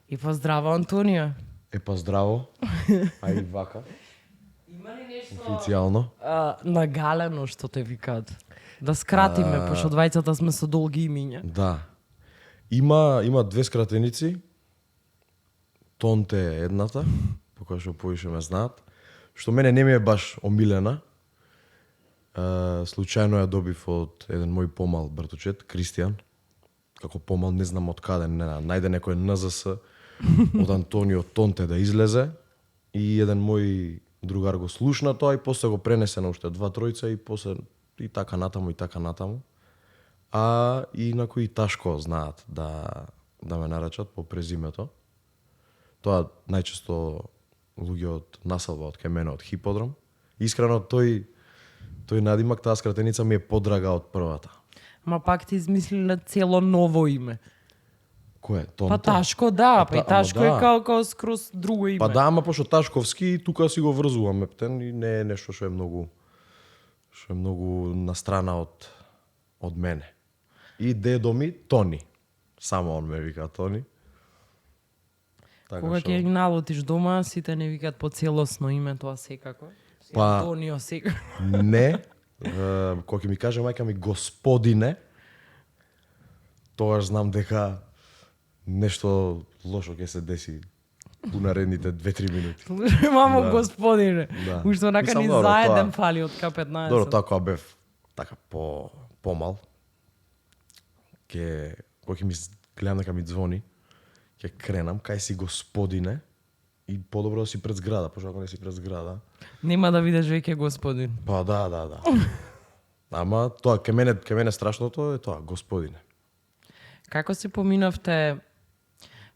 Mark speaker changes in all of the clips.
Speaker 1: И поздраво, Антонио.
Speaker 2: Па здраво. Ај вака.
Speaker 1: Има ли нешто
Speaker 2: Официјално.
Speaker 1: нагалено што те викаат? Да скратиме, пошто двајцата сме со долги имиња.
Speaker 2: Да. Има две скратеници. Тонте е едната, по која што повише ме знаат, што мене не ми е баш омилена. Случајно ја добив од еден мој помал братучет, Кристијан. Како помал, не знам од каде, најде некој НЗС од Антонио Тонте да излезе и еден мој другар го слушна тоа и после го пренесе на уште два тројца и после и така натаму и така натаму. А инаку и Ташко знаат да ме нарачат по презимето. Тоа најчесто луѓе од населба од кај мене од Хиподром. Искрено тој надимак, таа скратеница ми е подрага од првата.
Speaker 1: Ма пак ти измислиле цело ново име.
Speaker 2: Кој е? Тонте?
Speaker 1: Па Ташко, да, па и Ташко е
Speaker 2: да.
Speaker 1: као скроз друго име.
Speaker 2: Па да, ама пошто Ташковски тука си го врзувам ептен и не е нешто што е многу настрана од мене. И дедо ми Тони. Само он ме вика Тони. Така
Speaker 1: Кога ќе налутиш дома, сите не викаат по целосно име тоа секако.
Speaker 2: Па-
Speaker 1: Антонио секако.
Speaker 2: Не, кога ќе ми каже мајка ми господине, тогаш знам дека нешто лошо ќе се деси у наредните 2-3 минути.
Speaker 1: Мамо
Speaker 2: Да.
Speaker 1: господине.
Speaker 2: Да.
Speaker 1: Уште онака
Speaker 2: Мислам,
Speaker 1: ни
Speaker 2: добро,
Speaker 1: заеден
Speaker 2: тоа-
Speaker 1: фали од К15.
Speaker 2: Добро, тоа кога бев така помал, кога ќе ми гледам дека ми звони, ќе кренам кај си господине и подобро да си пред зграда, пошто ако не си пред зграда.
Speaker 1: Нема да видиш веќе господин.
Speaker 2: Па да. Ама тоа кај мене страшното е тоа, господине.
Speaker 1: Како се поминавте?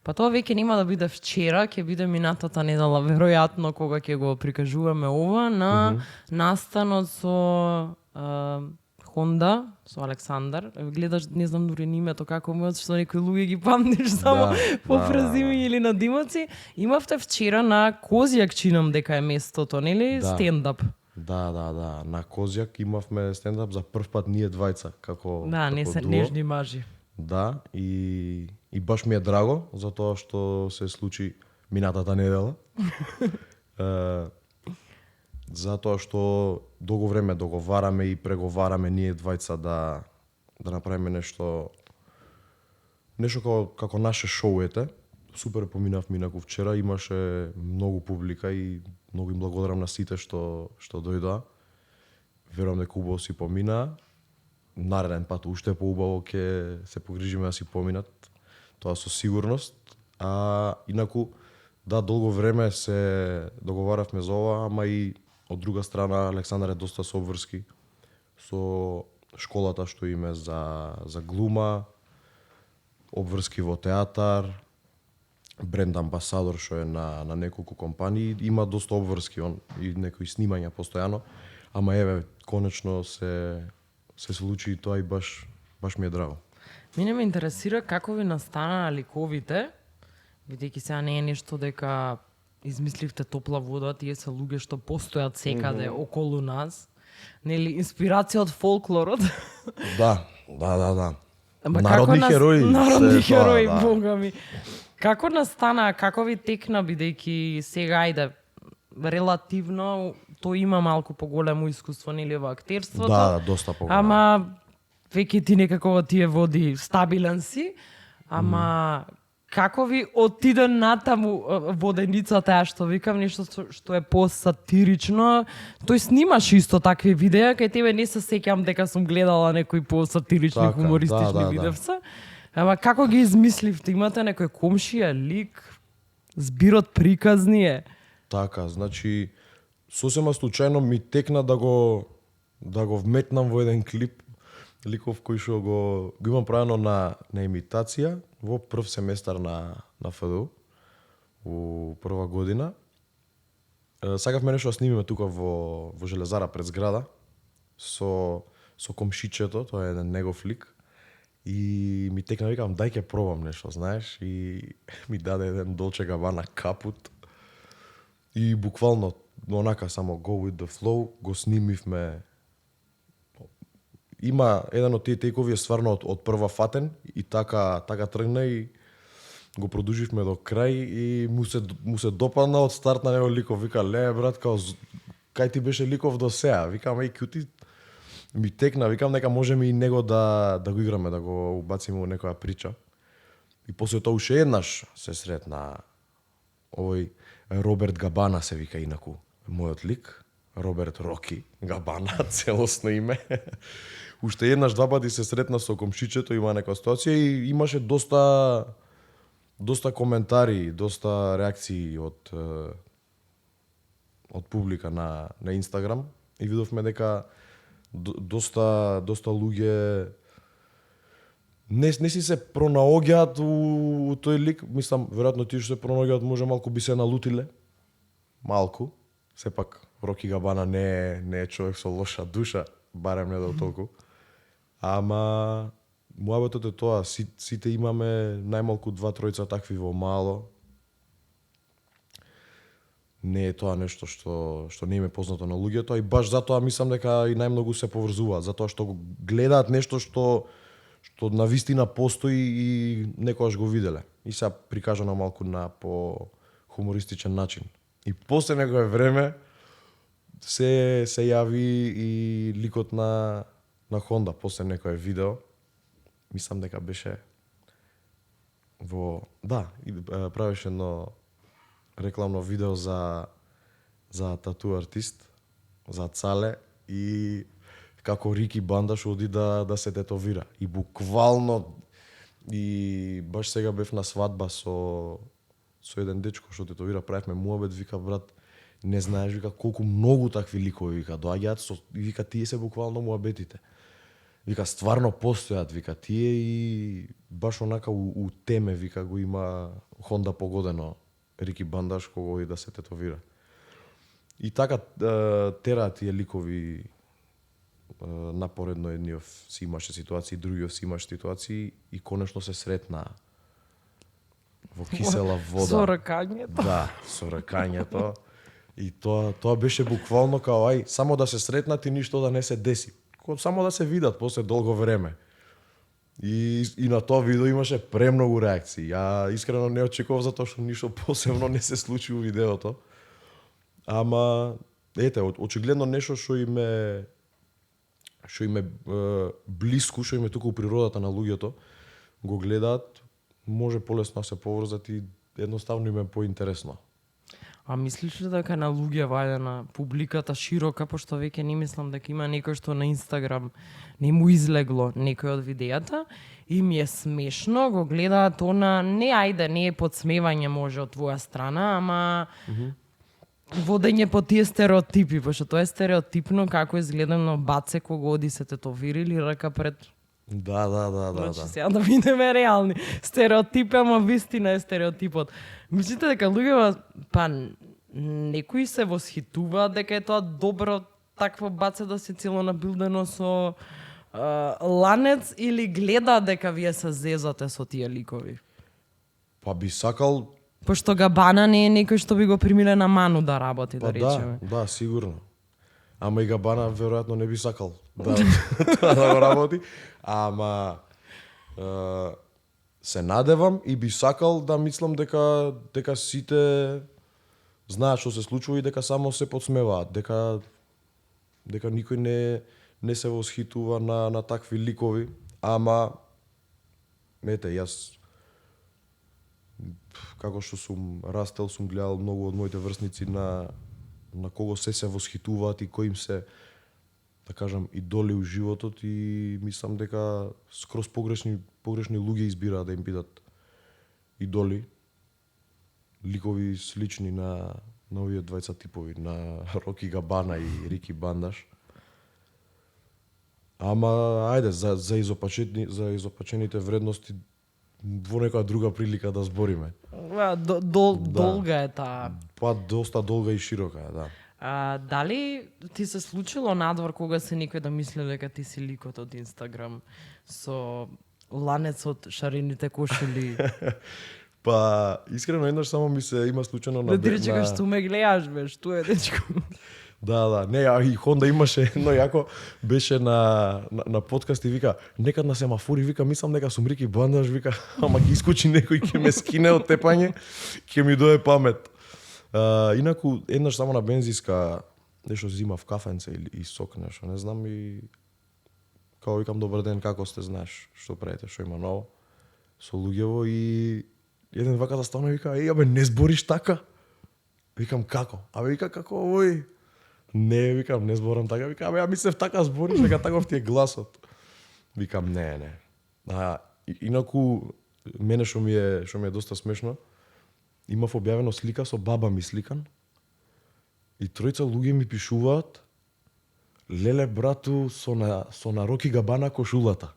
Speaker 1: Па тоа веќе нема да биде вчера, ќе биде минатата недела, веројатно кога ќе го прикажуваме ова на настанот со Хонда, со Александар. Гледаш, не знам дури ни името како му е, што некои луѓе ги памтиш само по презими или на димоци. Имавте вчера на Козјак, чинам дека е местото, нели?
Speaker 2: Да.
Speaker 1: Стендап.
Speaker 2: Да. На Козјак имавме стендап за прв пат ние двајца како
Speaker 1: Да, не
Speaker 2: како
Speaker 1: се
Speaker 2: дуо.
Speaker 1: нежни мажи.
Speaker 2: Да, и баш ми е драго затоа што се случи минатата недела. Затоа што долго време договараме и преговараме ние двајца да направиме нешто како наше шоуете. Супер поминавме инаку вчера, имаше многу публика и многу им благодарам на сите што дојдоа. Верувам дека убаво си помина. Нареден пат уште поубаво ќе се погрижиме да си поминат. Тоа со сигурност. А инаку да, долго време се договаравме за ова, ама и од друга страна Александар е доста собврски со школата што име за глума, обврски во театар, бренд амбасадор што е на неколку компании, има доста обврски он и некои снимања постојано, ама еве конечно се случи и тоа и баш ми е драго.
Speaker 1: Мене ме интересира како ви настанаа ликовите, бидејќи сега не е нешто дека измисливте топла вода, тие се луѓе што постојат секаде околу нас. Нели, инспирација од фолклорот.
Speaker 2: Да.
Speaker 1: Ама
Speaker 2: Народни херои.
Speaker 1: Народни
Speaker 2: се тоа,
Speaker 1: херои,
Speaker 2: да.
Speaker 1: бога ми. Како настанаа, како ви текна, бидејќи сега ајде, релативно, тој има малку поголемо искуство, нели, во актерството.
Speaker 2: Да, доста поголемо.
Speaker 1: Ама веќе ти некако тие води стабилен си, ама како ви отиде натаму воденицата, ја што викам, нешто што е посатирично. Тој снимаш исто такви видеа, кај тебе не се сеќам дека сум гледала некои посатирични,
Speaker 2: Така,
Speaker 1: хумористични
Speaker 2: да.
Speaker 1: видевца. Ама како ги измисливте? Имате некој комшија, лик, збирот приказни е?
Speaker 2: Така, значи сосема случајно ми текна да го вметнам во еден клип ликов кој што го имам правено на имитација во прв семестар на ФДУ во прва година. Сакавме нешто да снимиме тука во Железара пред зграда со комшичето, тоа е еден негов лик. И ми текна, викам, дај ќе пробам нешто, знаеш, и ми даде еден Dolce Gabbana капут. И буквално онака само go with the flow, го снимивме. Има еден од тие текови е стварно од прва фатен и така тргна и го продуживме до крај и му се допадна од старт на него ликов. Вика, ле, брат, као, кај ти беше ликов до сеа? Викам, еј, кјути, ми текна, викам, нека можеме и него да го играме, да го убациме во некоја прича. И после тоа уште еднаш се сретна овој Роберт Габана се вика инаку. Мојот лик, Роберт Роки Габана, целосно име. Уште еднаш, два пати се сретна со комшичето, има некоја ситуација и имаше доста коментари, доста реакции од публика на Инстаграм и видовме дека доста луѓе не си се пронаоѓаат у тој лик. Мислам, веројатно тие што се пронаоѓаат може малку би се налутиле. Малку. Сепак Роки Габана не е човек со лоша душа, барем не до толку. Ама муабетот е тоа, сите имаме најмалку 2-3 такви во мало. Не е тоа нешто што не им е познато на луѓето, и баш затоа мислам дека и најмногу се поврзуваат, затоа што го гледаат нешто што навистина постои и некогаш го виделе. И сега прикажано малку на по хумористичен начин. И после некое време се јави и ликот на Хонда после некое видео. Мислам дека беше правеше едно рекламно видео за тату артист, за Цале, и како Рики Бандаш оди да се тетовира. И буквално, и баш сега бев на свадба со еден дечко што тетовира, правевме муабет, вика, брат, не знаеш, вика, колку многу такви ликови, вика, доаѓаат, вика, тие се буквално муабетите. Вика, стварно постојат, вика, тие, и баш онака у теме, вика, го има Хонда погодено Рики Бандаш кога оди да се тетовира. И така тераат тие ликови напоредно, едниот си имаше ситуации, другиот си имаше ситуации и конечно се сретна во кисела вода.
Speaker 1: Со ракањето.
Speaker 2: Да, со ракањето. И тоа беше буквално као, ај, само да се сретнат и ништо да не се деси. Само да се видат после долго време. И на тоа видео имаше премногу реакции. Ја искрено не очекував, затоа што ништо посебно не се случи у видеото. Ама, ете, очигледно нешто што им е блиску, што им е тука у природата на луѓето, го гледаат, може полесно да се поврзат и едноставно им е поинтересно.
Speaker 1: А мислиш ли дека на луѓе вајде на публиката широка, пошто веќе не мислам дека има некој што на Инстаграм не му излегло некој од видеата и ми е смешно, го гледаат она, не е подсмевање може од твоја страна, ама водење по тие стереотипи, пошто тоа е стереотипно како изгледано баце кога оди се тетовири или рака пред.
Speaker 2: Да.
Speaker 1: Значи, сега да бидеме реални. Стереотип, ама вистина е стереотипот. Мислите дека луѓе, некои се восхитуваат дека е тоа добро такво баце да се цело набилдено со ланец, или гледаат дека вие се зезате со тие ликови?
Speaker 2: Па би сакал.
Speaker 1: Пошто Габана не е некој што би го примиле на ману да работи, да речеме.
Speaker 2: Да, сигурно. Ама и Габана веројатно не би сакал да го работи. Ама се надевам и би сакал да мислам дека сите знаат што се случува и дека само се подсмеваат, дека никој не се восхитува на такви ликови, ама ете, јас како што сум растел, сум гледал многу од моите врсници на кого се восхитуваат и кои им се, да кажам, идоли у животот, и мислам дека скроз погрешни луѓе избираат да им бидат идоли, ликови слични на овие двајца типови, на Роки Габана и Рики Бандаш. Ама ајде, за изопачените вредности во некоја друга прилика да збориме.
Speaker 1: Долга е таа.
Speaker 2: Па доста долга и широка е, да.
Speaker 1: Дали ти се случило надвор кога се некој да мисли дека ти си ликот од Инстаграм со ланецот, шарените кошули?
Speaker 2: Па искрено еднаш само ми се има случајно
Speaker 1: Да ти рече што ме гледаш, бе, што е, дечко?
Speaker 2: Да, не, а и Honda имаше едно јако, беше на подкаст и вика, некад на семафори, вика, мислам дека сум Рики Бандаш, вика, ама ќе искочи некој ќе ме скине од тепање, ќе ми дое памет. Инаку, еднаш само на бензиска, нешто зимав кафенце или и сок нешто, не знам и као викам добар ден, како сте, знаеш, што правите, што има ново, со луѓево и еден вака застана и вика, абе, не збориш така? Викам, како? Абе, вика, како овој? Не, викам, не зборам така. Викам, абе, ја мислев така збориш, дека таков ти е гласот. Викам, не. Инаку, мене што ми е доста смешно, имав објавено слика со баба ми сликан и тројца луѓе ми пишуваат, леле, брату, со на Роки Габана кошулата.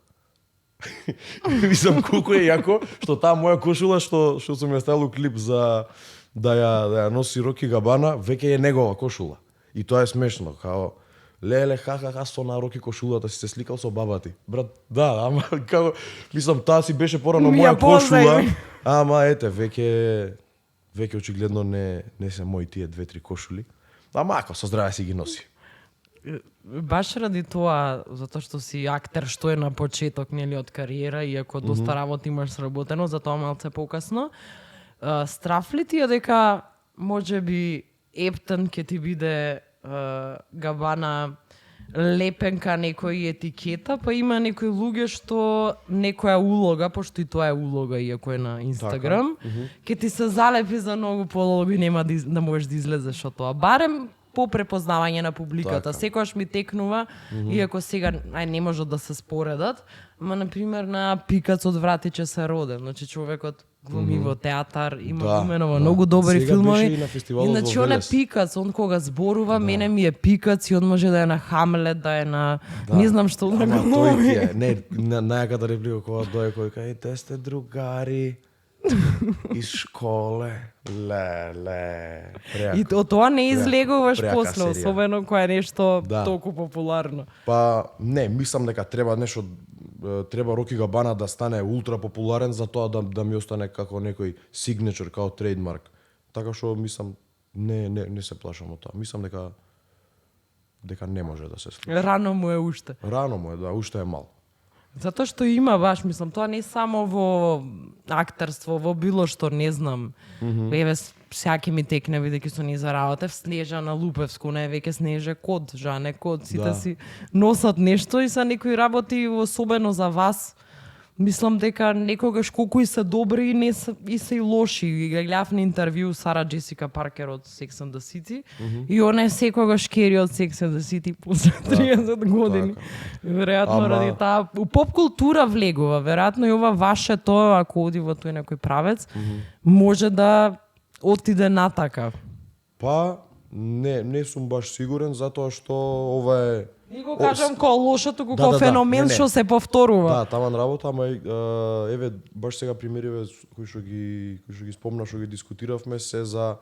Speaker 2: Мислам, колку е јако, што таа моја кошула, што сум ја ставил клип за да ја носи Роки Габана, веќе е негова кошула. И тоа е смешно, као леле, ха, со на Роки кошулата си се сликал со баба ти. Брат, да, ама како, мислам, таа си беше порано моја кошула, ама ете, веќе очигледно не се мои тие 2-3 кошули. Ама ако со здраве си ги носи.
Speaker 1: Баш ради тоа, затоа што си актер, што е на почеток, нели, од кариера, иако доста работа имаш сработено, затоа малце покасно. Страф ли ти е дека може би ептен ќе ти биде Габана лепенка некој етикета, па има некои луѓе што некоја улога, пошто и тоа е улога, иако е на Инстаграм, ќе ти се залепи за многу полого и нема да можеш да излезеш од тоа. Барем по препознавање на публиката. Секогаш ми текнува, иако сега не можат да се споредат, ама на пример на Пикац од Вратиче се роден, значи човекот глуми во театар, има глумено во многу добри филмови.
Speaker 2: И
Speaker 1: значи он е Пикац, он кога зборува, мене ми е Пикац и он може да е на Хамлет, да е на не знам што да
Speaker 2: го глуми. Не, најаката реплика кога дое кој кај те сте другари из школе. Леле.
Speaker 1: И тоа не излегуваш после, особено кога е нешто толку популарно.
Speaker 2: Па не, мислам дека треба нешто, треба Роки Габана да стане ултра популарен за тоа да ми остане како некој сигнечер, како трейдмарк. Така што мислам не се плашам од тоа. Мислам дека не може да се случи.
Speaker 1: Рано му е уште.
Speaker 2: Рано му е, да, уште е мал.
Speaker 1: Затоа што има баш, мислам, тоа не само во актерство, во било што, не знам. Еве, сјаки ми текне, бидејќи со ни за работа, Снежа на Лупевску, не веќе Снеже Код, Жане Код, сите си носат нешто и са некои работи, особено за вас. Мислам дека некогаш колку и се добри и се и лоши. И ги гледав на интервју Сара Джесика Паркер од Sex and the City и она е секогаш кери од Sex and the City после 30 години. Веројатно ради таа у поп култура влегува, веројатно и ова вашето, ако оди во тој некој правец, може да отиде натака.
Speaker 2: Па не сум баш сигурен затоа што ова е.
Speaker 1: Не го кажам као лошо, туку као феномен што се повторува.
Speaker 2: Да, таман работа, ама еве баш сега примериве кои што ги спомнав, што ги дискутиравме, се за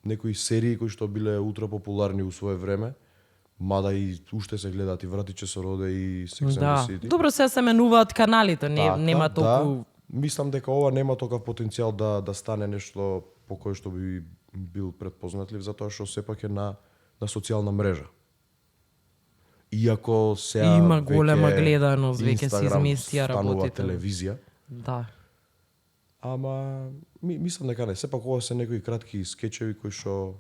Speaker 2: некои серии кои што биле ултра популарни у свое време. Мада и уште се гледаат и Вратиче се роде и Sex and the City.
Speaker 1: Добро, се менуваат каналите, нема толку.
Speaker 2: Мислам дека ова нема токав потенцијал да стане нешто по кој што би бил предпознатлив, затоа што сепак е на социјална мрежа. Иако сега
Speaker 1: има голема гледаност, веќе се изместија работите.
Speaker 2: Телевизија.
Speaker 1: Да.
Speaker 2: Ама мислам дека не, сепак ова се некои кратки скечеви кои што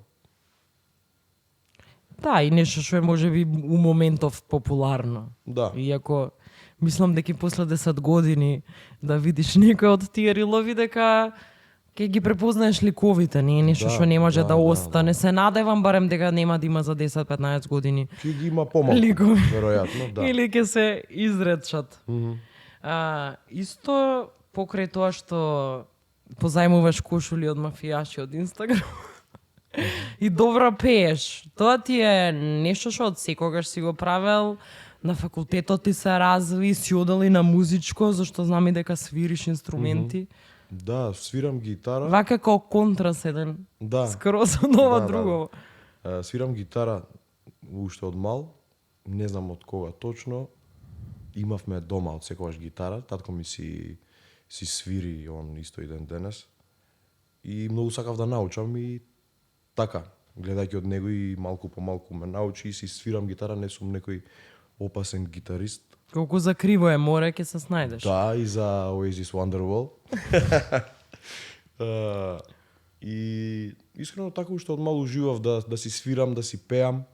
Speaker 1: да, и нешто што е можеби у моментов популарно.
Speaker 2: Да.
Speaker 1: Иако мислам дека после 10 години да видиш некој од тие рилови дека ќе ги препознаеш ликовите, не е нешто што не може да остане. Се надевам барем дека нема да има за 10-15 години.
Speaker 2: Ќе ги има помалку, веројатно, да.
Speaker 1: Или ќе се изречат. Исто покрај тоа што позајмуваш кошули од мафијаши од Инстаграм и добро пееш. Тоа ти е нешто што од секогаш си го правел, на факултетот ти се разви, си одел и на музичко, зашто знам и дека свириш инструменти.
Speaker 2: Да, свирам гитара.
Speaker 1: Вака како контрас еден.
Speaker 2: Да.
Speaker 1: Скроз од ова друго.
Speaker 2: Свирам гитара уште од мал. Не знам од кога точно. Имавме дома од секогаш гитара. Татко ми си свири, он исто и ден денес. И многу сакав да научам и така. гледајќи од него и малку по малку ме научи и си свирам гитара, не сум некој опасен гитарист.
Speaker 1: Колку за криво е море, ќе се снајдеш.
Speaker 2: Да, и за Oasis Wonderwall. И искрено така уште од мал уживав да си свирам, да си пеам.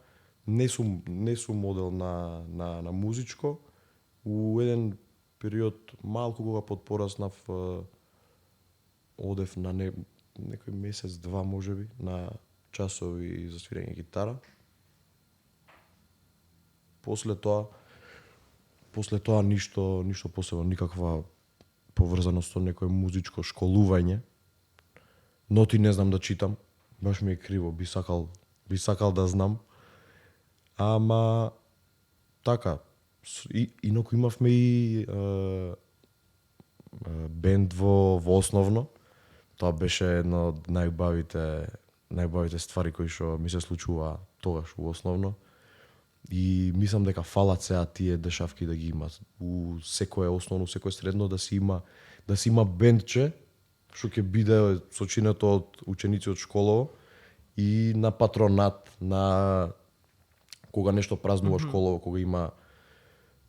Speaker 2: Не сум модел на музичко. У еден период малку кога подпораснав одев на некој месец-два можеби на часови за свирење гитара. После тоа ништо посебно, никаква поврзаност со некој музичко школување. Ноти не знам да читам, баш ми е криво, би сакал да знам. Ама така, инаку имавме и бенд во основно. Тоа беше една од најубавите ствари кои што ми се случува тогаш во основно. И мислам дека фалат сега тие дешавки да ги има у секое основно, секое средно да си има бендче што ќе биде сочинето од ученици од школово и на патронат, на кога нешто празнува школово, кога има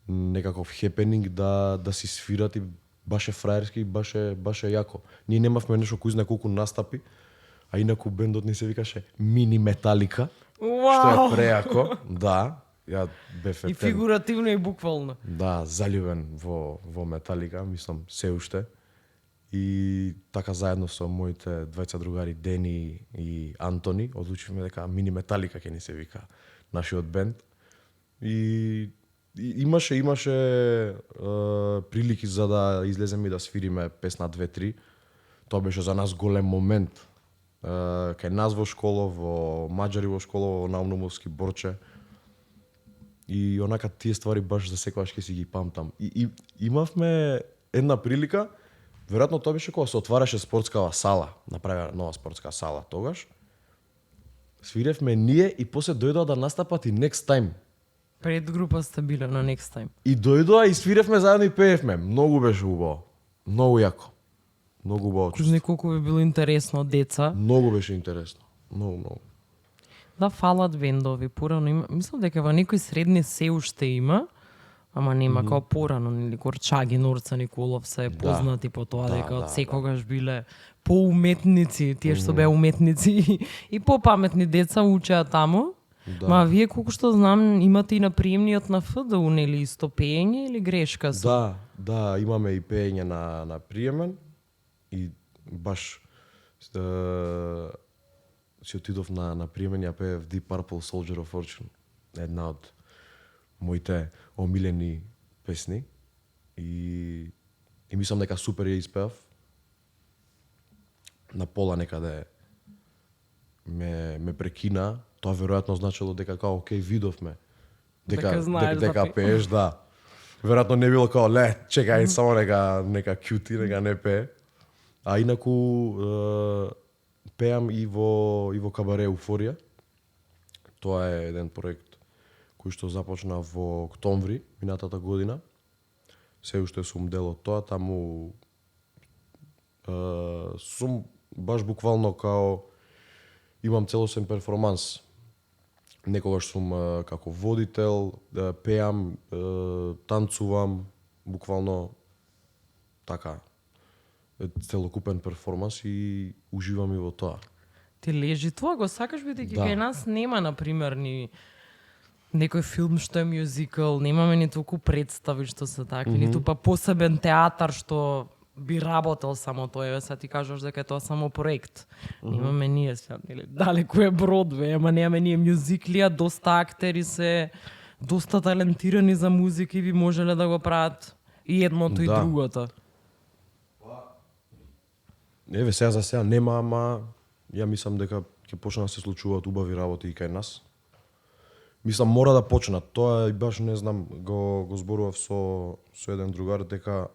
Speaker 2: некаков хепенинг да си свират и баше фраерски, баше јако. Ние немавме нешто кој знае колку настапи, а инаку бендот ни се викаше Мини Металика, што е прејако. Да, ја бев
Speaker 1: И фигуративно и буквално.
Speaker 2: Да, заљубен во Металика, мислам се уште. И така заедно со моите двајца другари Дени и Антони одлучивме дека Мини Металика ќе ни се вика нашиот бенд. И имаше прилики за да излеземе и да свириме песна 2-3. Тоа беше за нас голем момент. Кај нас во школа, во маđари во школа, во Наумнумовски Борче. И онака тие ствари баш за секогаш ќе си ги памтам. И имавме една прилика, веројатно тоа беше кога се отвараше спортскава сала, направена нова спортска сала тогаш. Свиревме ние и после дојдоа да настапат и Next Time.
Speaker 1: Пред група сте биле на Next Time.
Speaker 2: И дојдоа и свиревме заедно и пеевме. Многу беше убаво. Многу јако. Многу убаво.
Speaker 1: Кузни колку би било интересно од деца.
Speaker 2: Многу беше интересно. Многу.
Speaker 1: Да, фалат бендови. Порано има, мислам дека во некои средни се уште има, ама нема као порано, нели Корчаги, Норца Николов се познати по тоа дека од секогаш биле поуметници, тие што беа уметници и попаметни деца учеа таму.
Speaker 2: Да.
Speaker 1: Ма вие колку што знам имате и на приемниот на ФДУ, нели исто пеење или грешка се?
Speaker 2: Да, имаме и пеење на приемен и баш си отидов на приемен, ја пеев Deep Purple Soldier of Fortune, една од моите омилени песни и мислам дека супер ја испеав. На пола некаде ме прекина, тоа веројатно значило дека као окей, видовме дека пееш, да. Веројатно не било као чекај само нека кјути, нека не пее. А инаку пеам и во кабаре Еуфорија. Тоа е еден проект кој што започна во октомври минатата година. Се уште сум дел од тоа, таму сум баш буквално као имам целосен перформанс. Некогаш сум како водител, пеам, танцувам, буквално така целокупен перформанс и уживам и во тоа.
Speaker 1: Ти лежи тоа, го сакаш бидејќи
Speaker 2: Да.
Speaker 1: кај нас нема на пример ни некој филм што е мюзикал, немаме ни толку представи што се такви, ниту па посебен театар што би работел само тоа, еве сега ти кажеш дека е тоа само проект. Немаме ние сега, нели, далеку е Бродвеј, ама немаме ние мюзиклија, доста актери се доста талентирани за музика и би можеле да го прават и едното и
Speaker 2: Да.
Speaker 1: другото.
Speaker 2: Еве сега за сега нема, ама ја мислам дека ќе почнат да се случуваат убави работи и кај нас. Мислам мора да почнат. Тоа и баш не знам, го зборував со еден другар дека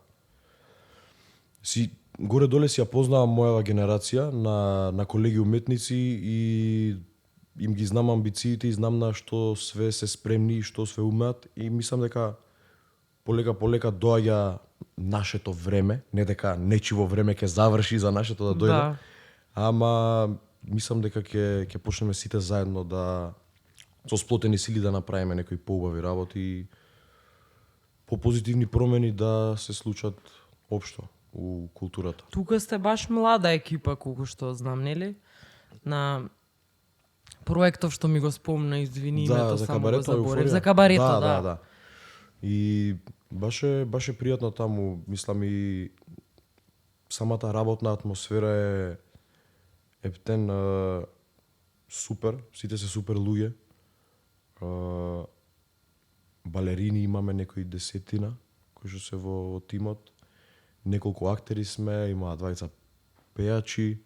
Speaker 2: си горе доле си ја познавам мојава генерација на колеги уметници и им ги знам амбициите и знам на што све се спремни и што све умеат и мислам дека полека доаѓа нашето време, не дека нечиво време ќе заврши за нашето да дојде.
Speaker 1: Да.
Speaker 2: Ама мислам дека ќе почнеме сите заедно да со сплотени сили да направиме некои поубави работи и попозитивни промени да се случат општо у културата.
Speaker 1: Тука сте баш млада екипа, колку што знам, нели? На проектов што ми го спомна, извини, името
Speaker 2: за
Speaker 1: само го
Speaker 2: кабарето
Speaker 1: заборев.
Speaker 2: Еуфорија.
Speaker 1: За кабарето, да.
Speaker 2: Да. И баше пријатно таму, мислам и самата работна атмосфера е ептен супер, сите се супер луѓе. Балерини имаме некои десетина кои што се во тимот. Неколку актери сме, има двајца пејачи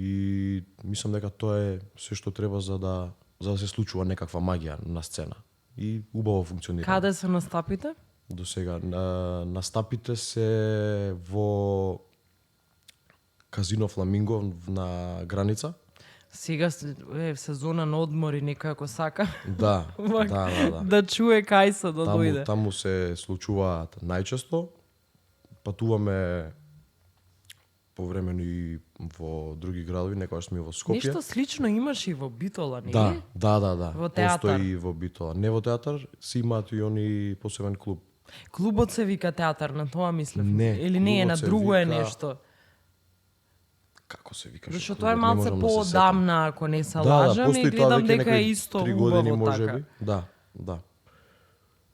Speaker 2: и мислам дека тоа е се што треба за да се случува некаква магија на сцена. И убаво функционира.
Speaker 1: Каде се настапите?
Speaker 2: До сега настапите се во Казино Фламинго на Граница.
Speaker 1: Сега е сезона на одмори, некој ако сака.
Speaker 2: Да.
Speaker 1: Да чуе кај се да дојде.
Speaker 2: Таму се случуваат најчесто. Патуваме повремено и во други градови, некогаш сме во Скопје.
Speaker 1: Нешто слично имаш и во Битола, нели?
Speaker 2: Да.
Speaker 1: Во театар.
Speaker 2: Постои и во Битола. Не во театар, си имаат и они посебен клуб.
Speaker 1: Клубот се вика театар, на тоа мислев.
Speaker 2: Не,
Speaker 1: Или не е, на
Speaker 2: клубот се
Speaker 1: друго е
Speaker 2: вика-
Speaker 1: нешто.
Speaker 2: Како се викаше?
Speaker 1: Зашто
Speaker 2: клубот,
Speaker 1: тоа е
Speaker 2: не
Speaker 1: малце
Speaker 2: можам да се сетам.
Speaker 1: поодамна, ако не се
Speaker 2: Да,
Speaker 1: лажам, и
Speaker 2: постои тоа
Speaker 1: гледам
Speaker 2: веќе
Speaker 1: дека е
Speaker 2: некои
Speaker 1: исто
Speaker 2: 3 години
Speaker 1: убаво
Speaker 2: можеби.
Speaker 1: така.
Speaker 2: Да.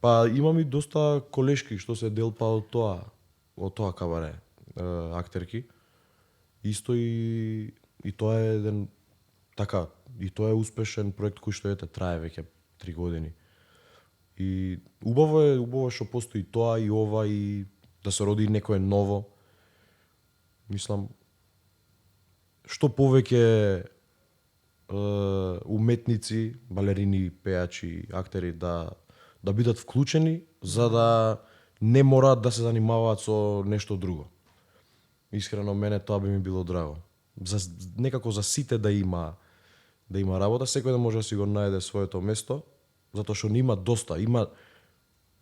Speaker 2: Па имам и доста колешки што се дел па од тоа кабаре, актерки. Исто и тоа е еден така, и тоа е успешен проект кој што трае веќе 3 години. И убаво што постои тоа и ова и да се роди некое ново. Мислам што повеќе уметници, балерини, пејачи, актери да бидат вклучени за да не мораат да се занимаваат со нешто друго. Искрено мене тоа би ми било драго. Некако за сите да има работа, секој да може да си го најде своето место, затоа што не има доста. Има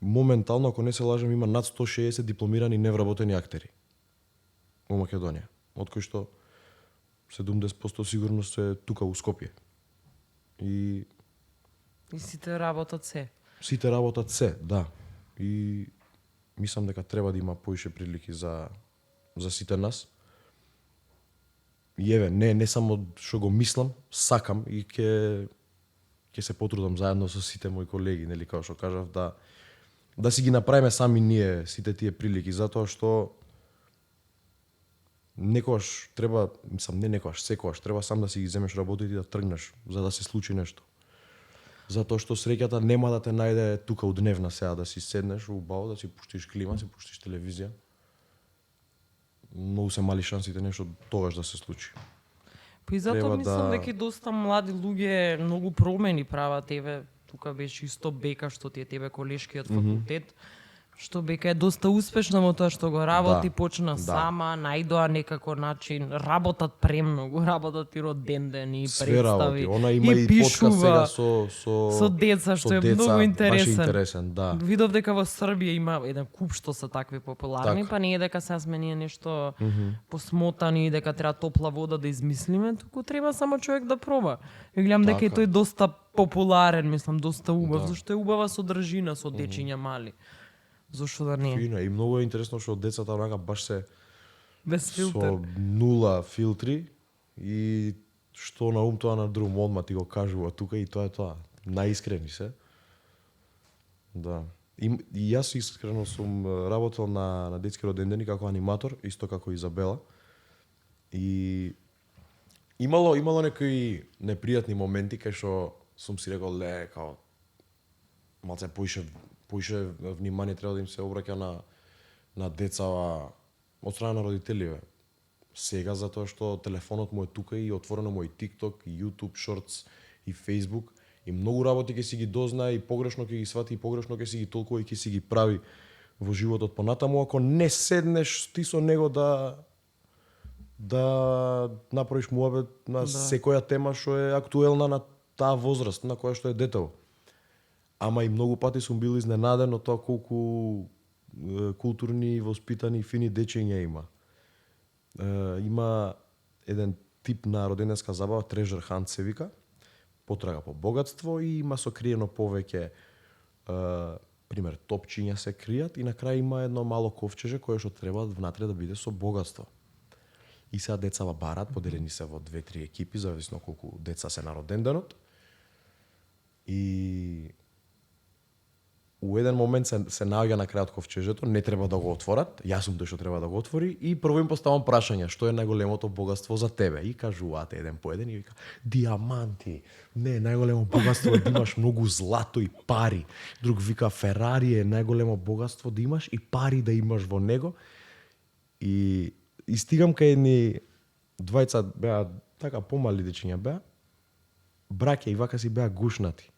Speaker 2: моментално, ако не се лажам, има над 160 дипломирани невработени актери во Македонија, од кои што 70% сигурно се тука у Скопје. И
Speaker 1: сите работат се.
Speaker 2: Сите работат се, да. И мислам дека треба да има поише прилики за сите нас. И еве, не само што го мислам, сакам и ќе се потрудам заедно со сите мои колеги, нели, како што кажав, да си ги направиме сами ние сите тие прилики, затоа што некогаш треба, мислам, не некогаш, секогаш треба сам да си ги земеш работите и да тргнеш за да се случи нешто. Затоа што среќата нема да те најде тука удневна сега да си седнеш убаво, да си пуштиш клима, си пуштиш телевизија. Многу се мали шансите нешто тогаш да се случи.
Speaker 1: Па и затоа
Speaker 2: Треба
Speaker 1: мислам
Speaker 2: да-
Speaker 1: дека и доста млади луѓе многу промени прават. Еве, тука беше исто Бека, што ти е тебе колешкиот факултет, што Бека е доста успешна во тоа што го работи, почна сама, најдоа некако начин, работат премногу, работат и роден ден и
Speaker 2: Све
Speaker 1: представи.
Speaker 2: работи. Она има и подкаст сега со
Speaker 1: деца, што
Speaker 2: со
Speaker 1: е
Speaker 2: деца,
Speaker 1: многу интересен.
Speaker 2: Баш интересен, да.
Speaker 1: Видов дека во Србија има еден куп што се такви популарни,
Speaker 2: Така.
Speaker 1: па не е дека сега сме ние нешто посмотани и дека треба топла вода да измислиме, туку треба само човек да проба. И гледам дека и
Speaker 2: Така.
Speaker 1: тој доста популарен, мислам, доста убав,
Speaker 2: Да.
Speaker 1: зашто е убава содржина со дечиња мали. Зошто да не?
Speaker 2: Фина и многу е интересно што децата онака баш се
Speaker 1: Без филтер.
Speaker 2: со нула филтри и што на ум тоа на друм, одма ти го кажува тука и тоа е тоа. Наискрени се. Да. И јас искрено сум работел на детски родендени како аниматор, исто како Изабела. И имало некои непријатни моменти кај што сум си рекол као малце поише внимание треба да им се обраќа на децава од страна на родителиве. Сега затоа што телефонот му е тука и отворено му е и TikTok, и YouTube Shorts, и Facebook, и многу работи ќе си ги дознае и погрешно ќе ги свати и погрешно ќе си ги толкува и ќе си ги прави во животот понатаму ако не седнеш ти со него да направиш муабет на секоја тема што е актуелна на таа возраст на која што е детево. Ама и многу пати сум бил изненаден од тоа колку културни, воспитани, фини дечиња има. Има еден тип на роденденска забава, treasure hunt се вика, потрага по богатство и има сокриено повеќе пример топчиња се кријат и на крај има едно мало ковчеже кое што треба внатре да биде со богатство. И сега децава барат, поделени се во 2-3 екипи, зависно колку деца се на роденденот. И у еден момент се наоѓа на крајот ковчежето, не треба да го отворат, јас сум тој што треба да го отвори и прво им поставам прашање, што е најголемото богатство за тебе? И кажуваат еден по еден и вика, диаманти, не, најголемо богатство е да имаш многу злато и пари. Друг вика, Ферари е најголемо богатство да имаш и пари да имаш во него. И стигам кај едни двајца беа така помали дечиња беа, браќа и вака си беа гушнати.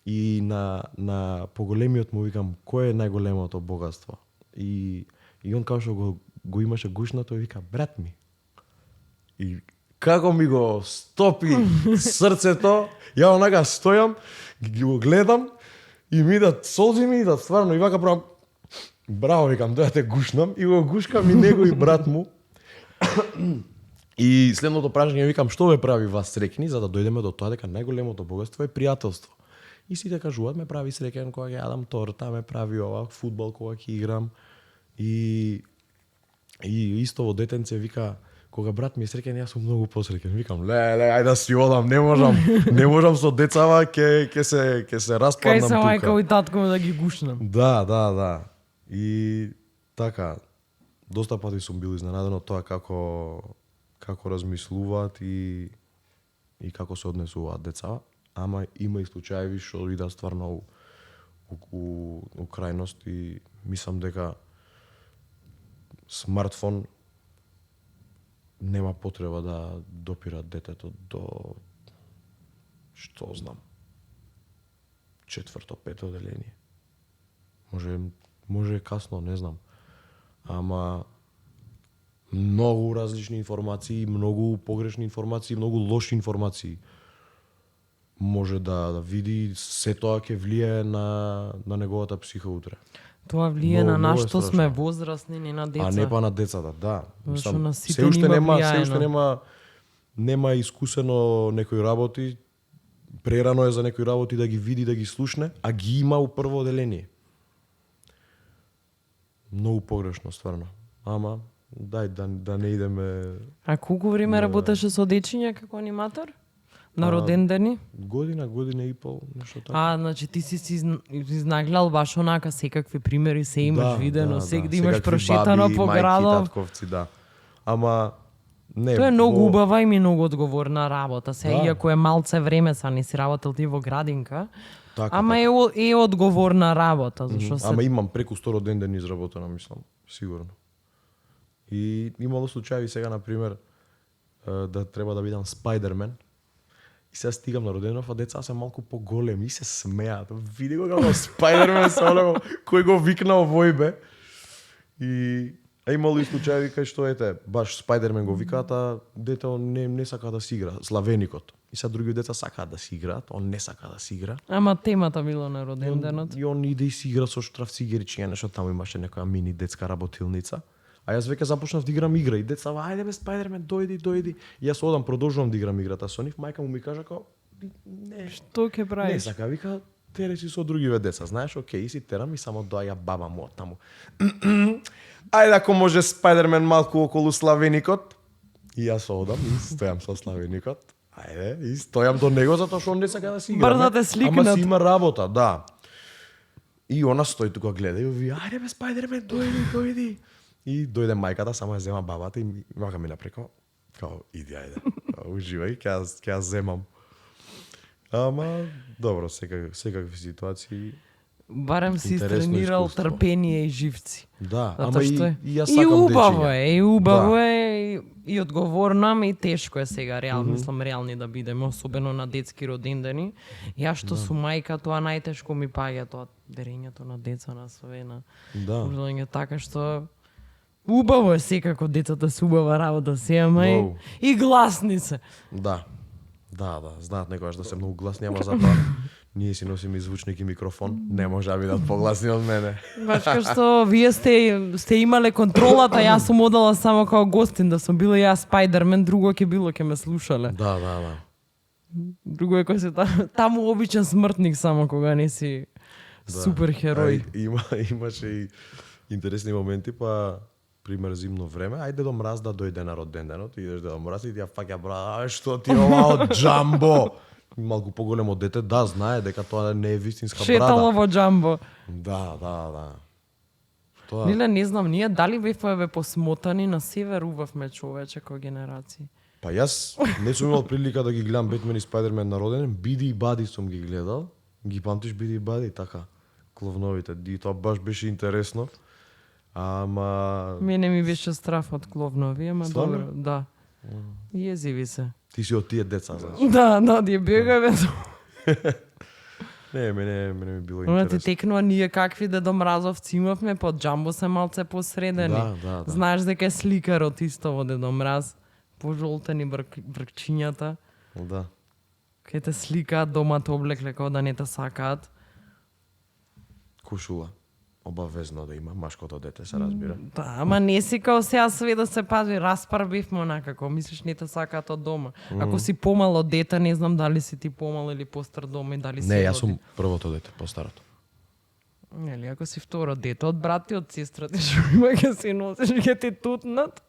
Speaker 2: И на поголемиот му викам, кој е најголемото богатство? И он као што го имаше гушнато, вика, брат ми. И како ми го стопи срцето, ја онака стојам, ги го гледам и ми идат солзи ми идат, стварно, и вака правам, браво, викам, доја те гушнам, и го гушкам и него и брат му. И следното прашање викам, што ве прави вас среќни, за да дојдеме до тоа дека најголемото богатство е пријателство. И сите кажуваат, ме прави среќен кога ќе јадам торта, ме прави ова, фудбал кога ќе играм. И исто во детенце вика, кога брат ми е среќен, јас сум многу посреќен. Викам, ле, ајде да си одам, не можам со децава, ќе се распаднам тука.
Speaker 1: Кај се мајка и татко да ги гушнам.
Speaker 2: Да. И така, доста пати сум бил изненаден од тоа како размислуваат и како се однесуваат децава. Ама има и случаеви што идат стварно у крајност и мислам дека смартфон нема потреба да допира детето до, што знам, 4-5 оделение. Може касно, не знам. Ама многу различни информации, многу погрешни информации, многу лоши информации може да види, се тоа ќе влијае на неговата психа утре.
Speaker 1: Тоа влијае на нас што сме возрастни, не на деца.
Speaker 2: А не па на децата, да.
Speaker 1: Мислам,
Speaker 2: се уште нема искусено некои работи, прерано е за некои работи да ги види, да ги слушне, а ги има у прво оделение. Многу погрешно стварно. Ама дај да не идеме.
Speaker 1: А колку време работеше со дечиња како аниматор? На родендени?
Speaker 2: Година и пол, нешто така.
Speaker 1: Значи ти си изнагледал баш онака секакви примери, се имаш видено, да имаш прошетано по градов.
Speaker 2: Мајки, татковци, да. Ама не.
Speaker 1: Тоа е многу убава и многу одговорна работа. Иако е малце време са не си работел ти во градинка,
Speaker 2: така,
Speaker 1: ама е одговорна работа, зашто се.
Speaker 2: Ама имам преку 100 родендени изработено, мислам, сигурно. И имало случаи сега, на пример, да треба да бидам Спајдермен. И сега стигам на роденденов, а деца се малку поголеми и се смеат. Види го како Спајдермен се онако, кој го викнал војбе. И имало и случаи кај што баш Спајдермен го викаат, а дете не сака да си игра, славеникот. И сега други деца сакаат да си играат, он не сака да си игра.
Speaker 1: Ама темата било на роденденот.
Speaker 2: И он иде и си игра со штрафцигеричиња, нешто таму имаше некоја мини детска работилница. А јас веќе започнав да играм игра и деца, ајде бе Спајдермен, дојди. И јас одам, продолжувам да играм играта со нив, мајка му ми кажа како не.
Speaker 1: Што ќе правиш?
Speaker 2: Не сака, вика, тере си со другиве деца, знаеш, окей, си терам и само доаѓа баба му од таму. Ајде ако може Спајдермен малку околу славеникот. И јас одам и стојам со славеникот. Ајде, и стојам до него затоа што он не сака да си игра.
Speaker 1: Брзо те сликнат.
Speaker 2: Ама си има работа, да. И она стои тука гледа и ви, ајде бе Спајдермен, дојди. И дојде мајката, само ја зема бабата и вака ми напреко, као, иди, ајде, уживај, ќе ја земам. Ама, добро, секакви ситуации.
Speaker 1: Барем си тренирал трпение и живци.
Speaker 2: Да,
Speaker 1: затоа
Speaker 2: ама
Speaker 1: што
Speaker 2: и јас сакам
Speaker 1: дечиња. И убаво е, и одговорно, ама и тешко е сега, мислам, реални да бидеме, особено на детски родендени. Јас што сум мајка, тоа најтешко ми паѓа, тоа дерењето на деца на све, на ужелање, така што убаво е секако децата се убава работа се, ама и гласни се.
Speaker 2: Да, знаат некојаш да се многу гласни, ама затоа Ние си носиме и звучник и микрофон. Не може да бидат погласни од мене.
Speaker 1: Баш као што вие сте имале контролата, јас сум одела само као гостин, да сум била јас Спајдермен, друго ќе било ќе ме слушале.
Speaker 2: Да.
Speaker 1: Друго е кој се таму обичен смртник само кога не си супер херој.
Speaker 2: Имаше и интересни моменти, па пример зимно време, ајде до мраз да дојде на роденденот, идеш до мраз и ти ја фаќа брат, што ти ова од джамбо? Малку поголемо дете, да, знае дека тоа не е вистинска брада.
Speaker 1: Шетало во джамбо.
Speaker 2: Да. Тоа...
Speaker 1: Ниле, не знам, ние дали бевме посмотани на север увавме човече кој генерации.
Speaker 2: Па јас не сум имал прилика да ги гледам Бетмен и Спајдермен на роденден, Биди и Бади сум ги гледал. Ги памтиш Биди и Бади, така, кловновите. И тоа баш беше интересно. Ама...
Speaker 1: Мене ми беше страф од кловнови, ама
Speaker 2: Стварно?
Speaker 1: добро, да. Језиви се.
Speaker 2: Ти си од тие деца, значи.
Speaker 1: Да, тие бегаве.
Speaker 2: Не, мене ми било
Speaker 1: Она ти
Speaker 2: интересно.
Speaker 1: текнува ние какви Дедо Мразовци имавме, под джамбо се малце посредени.
Speaker 2: Да.
Speaker 1: Знаеш дека е сликарот исто во Дедо Мраз, пожолтени бркчињата,
Speaker 2: Да.
Speaker 1: кај те сликаат дома те облекле како да не те сакаат.
Speaker 2: Кошула. Обавезно да има машкото дете, се разбира.
Speaker 1: Да, ама не си као сега све да се пази, распар бивме онакако, мислиш не те сакаат од дома. Ако си помало дете, не знам дали си ти помал или постар дома и дали си
Speaker 2: Не, јас
Speaker 1: роди.
Speaker 2: сум првото дете, постарото.
Speaker 1: Нели, ако си второ дете, од брат и од сестра ти што има ќе си носиш, ќе ти тутнат.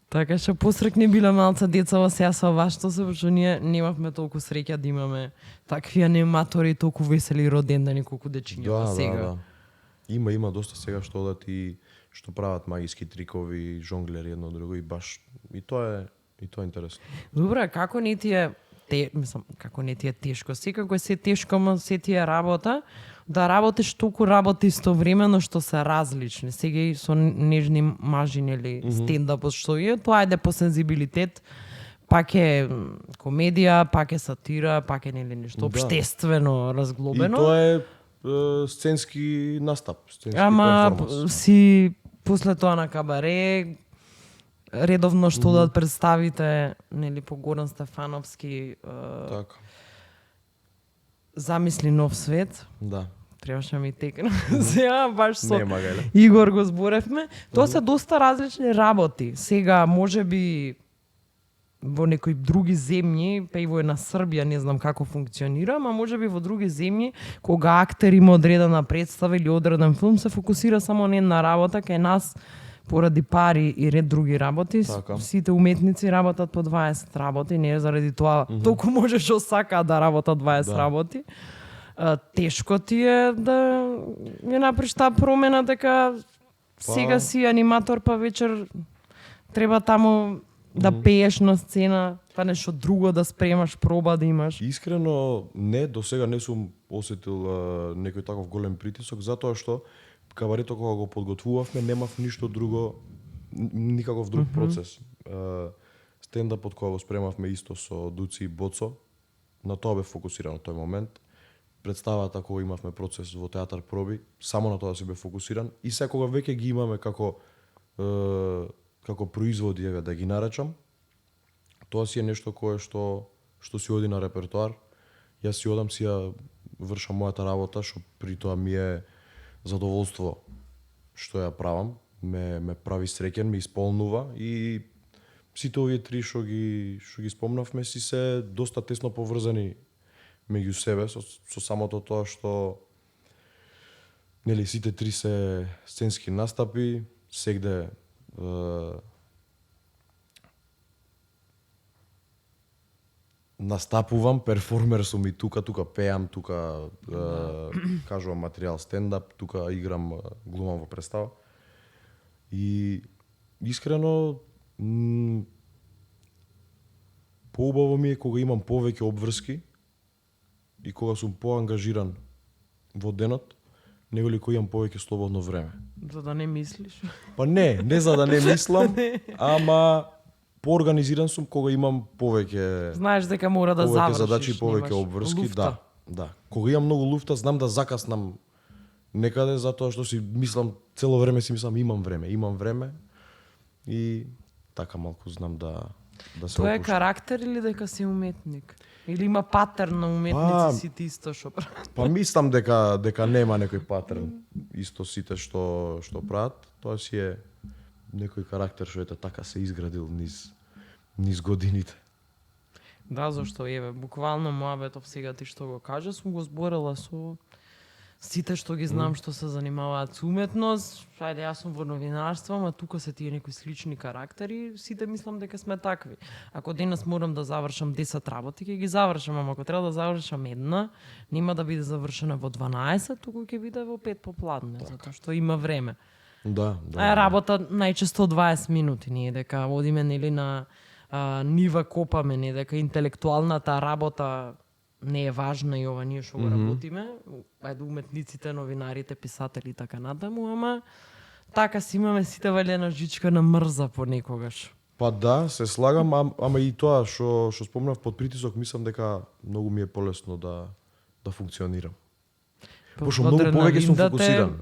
Speaker 1: Така што посрекни биле малца деца во сега со вашето се, што ние немавме толку среќа да имаме такви аниматори и толку весели родендани колку дечињата сега.
Speaker 2: Да. Има доста сега што одат и што прават магиски трикови, жонглери едно друго и баш и тоа е интересно.
Speaker 1: Добре, како не ти е како не ти е тешко, секако е се тешко, ама се ти е работа, да работиш толку работи истовремено што се различни. Сега и со нежни мажи, нели, стендап што е, тоа иде по сензибилитет, пак е комедија, пак е сатира, пак е нели нешто
Speaker 2: Да.
Speaker 1: општествено
Speaker 2: И
Speaker 1: разглобено.
Speaker 2: тоа е сценски настап, сценски
Speaker 1: Ама
Speaker 2: перформанс.
Speaker 1: си после тоа на кабаре редовно што да представите, нели, по Горан Стефановски
Speaker 2: Така.
Speaker 1: Замисли нов свет.
Speaker 2: Да.
Speaker 1: Требаше ми текна. Сега баш со
Speaker 2: Нема га, еле?
Speaker 1: Игор го зборевме. Тоа се доста различни работи. Сега можеби во некои други земји, па и во една Србија, не знам како функционира, ама можеби во други земји, кога актер има одредена представа или одреден филм, се фокусира само на една работа, кај нас поради пари и ред други работи,
Speaker 2: Така.
Speaker 1: сите уметници работат по 20 работи, не е заради тоа толку можеш што сакаат да работат 20
Speaker 2: Да.
Speaker 1: работи. Тешко ти е да ја направиш таа промена дека сега си аниматор, па вечер треба таму да пееш на сцена, па нешто друго да спремаш, проба да имаш.
Speaker 2: Искрено, не, до сега не сум осетил некој таков голем притисок, затоа што кабарето кога го подготвувавме, немав ништо друго, никаков друг процес. Стендапот кога го спремавме исто со Дуци и Боцо, на тоа бев фокусиран тој момент. Представата кога имавме процес во театар проби, само на тоа си бев фокусиран и секога веќе ги имаме како производи, еве, да ги наречам. Тоа си е нешто кое што си оди на репертоар. Јас си одам, си ја вршам мојата работа, што при тоа ми е задоволство што ја правам, ме прави среќен, ме исполнува и сите овие три што ги спомнавме си се доста тесно поврзани меѓу себе со самото тоа што нели сите три се сценски настапи, сегде настапувам, перформер сум и тука пеам, тука кажувам материјал стендап, тука играм, глумам во представа. И искрено поубаво ми е кога имам повеќе обврски и кога сум поангажиран во денот, неголи кога имам повеќе слободно време.
Speaker 1: За да не мислиш.
Speaker 2: Па не за да не мислам, ама поорганизиран сум кога имам повеќе
Speaker 1: Знаеш дека мора да завршиш.
Speaker 2: задачи, повеќе
Speaker 1: немаш
Speaker 2: обврски,
Speaker 1: луфта.
Speaker 2: да. Кога имам многу луфта, знам да закаснам некаде затоа што си мислам цело време имам време и така малку знам да да се
Speaker 1: Тоа е
Speaker 2: опушти.
Speaker 1: карактер или дека си уметник? Или има патерн на уметници
Speaker 2: Па,
Speaker 1: сите исто што прават?
Speaker 2: Па мислам дека нема некој патерн исто сите што прават, тоа си е некој карактер што ете така се изградил низ годините.
Speaker 1: Да, зашто еве, буквално моабетов сега ти што го кажа, сум го зборела со сите што ги знам што се занимаваат со уметност. Ајде, јас сум во новинарство, ама тука се тие некои слични карактери, сите мислам дека сме такви. Ако денес морам да завршам 10 работи, ќе ги завршам, ама ако треба да завршам една, нема да биде завршена во 12, туку ќе биде во 5 попладне, затоа што има време.
Speaker 2: Да.
Speaker 1: А работа најчесто 20 минути, ние дека одиме нели на нива копаме, не дека интелектуалната работа не е важна и ова ние што го работиме, ајде уметниците, новинарите, писатели и така натаму, ама така си имаме сите валена жичка на мрза понекогаш.
Speaker 2: Па да, се слагам, ама и тоа што спомнав под притисок, мислам дека многу ми е полесно да функционирам. Пошто многу повеќе сум фокусиран.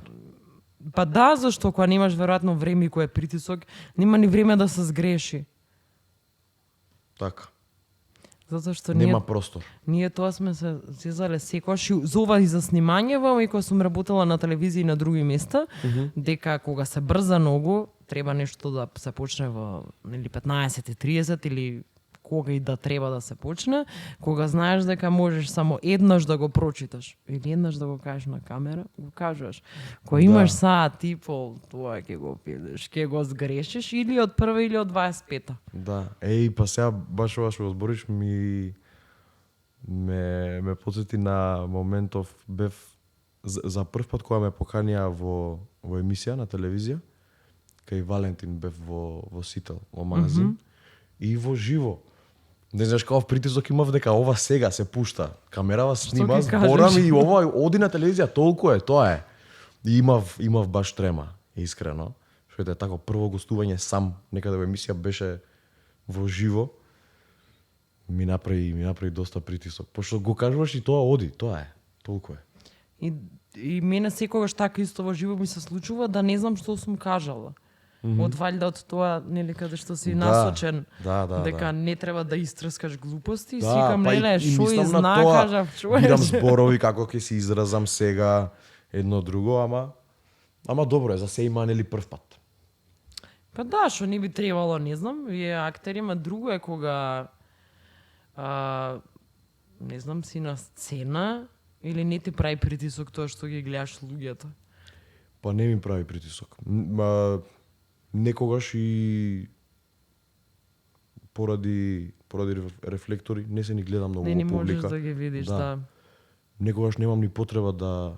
Speaker 1: Па да, зашто кога немаш веројатно време и кој е притисок, нема ни време да се сгреши.
Speaker 2: Така.
Speaker 1: Затоа што
Speaker 2: Нема простор.
Speaker 1: Ние тоа сме се сезале секогаш и за ова и за снимањево, и кога сум работела на телевизија и на други места, дека кога се брза многу, треба нешто да се почне во нели 15:30 или кога и да треба да се почне, кога знаеш дека можеш само еднаш да го прочиташ или еднаш да го кажеш на камера, го кажуваш. Кога имаш саат и пол, тоа ќе го пилеш, ќе го сгрешиш или од прва или од 25-та.
Speaker 2: Да. Па сега баш ова што го збориш ме потсети на моментов бев за прв пат кога ме поканија во емисија на телевизија, кај Валентин бев во Сител, во магазин и во живо. Не знаеш каков притисок имав дека ова сега се пушта. Камерава снима, зборам и ова оди на телевизија, толку е, тоа е. И имав баш трема, искрено. Што е тако прво гостување сам некаде во емисија беше во живо. Ми направи доста притисок. Пошто го кажуваш и тоа оди, тоа е. Толку е.
Speaker 1: И мене секогаш така исто во живо ми се случува да не знам што сум кажала. Од валјда од тоа, нели, каде што си насочен, дека не треба да истрскаш глупости, си викам, леле, шо и зна, кажав, чуеш.
Speaker 2: Бирам зборови како ќе се изразам сега едно друго, ама добро е, за се има нели прв пат.
Speaker 1: Па да, што не би требало, не знам, вие актери, ма друго е кога не знам, си на сцена или не ти прави притисок тоа што ги гледаш луѓето?
Speaker 2: Па не ми прави притисок. Некогаш и поради рефлектори не се ни гледам многу во публика.
Speaker 1: Не можеш да ги видиш, да.
Speaker 2: Некогаш немам ни потреба да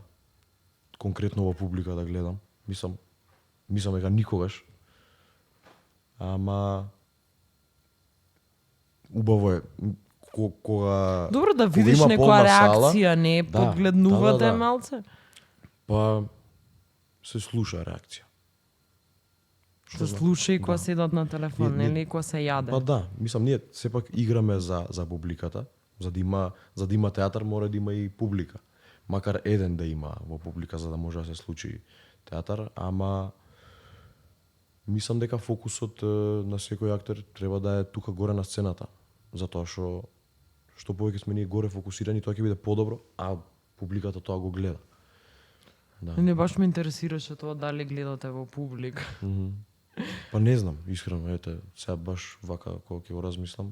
Speaker 2: конкретно во публика да гледам. Мислам дека никогаш. Ама убаво е кога
Speaker 1: добро да видиш некоја реакција, не подгледнувате
Speaker 2: да.
Speaker 1: малце.
Speaker 2: Па се слуша реакција.
Speaker 1: Се слуша и кога седат на телефон, нели, кога се јаде.
Speaker 2: Па да, мислам ние сепак играме за публиката, за да има театар мора да има и публика. Макар еден да има во публика за да може да се случи театар, ама мислам дека фокусот на секој актер треба да е тука горе на сцената, затоа што повеќе сме ние горе фокусирани, тоа ќе биде подобро, а публиката тоа го гледа.
Speaker 1: Да. Не баш ме интересираше тоа дали гледате во публика.
Speaker 2: Па не знам, искрено, ете, сега баш вака кога ќе го размислам.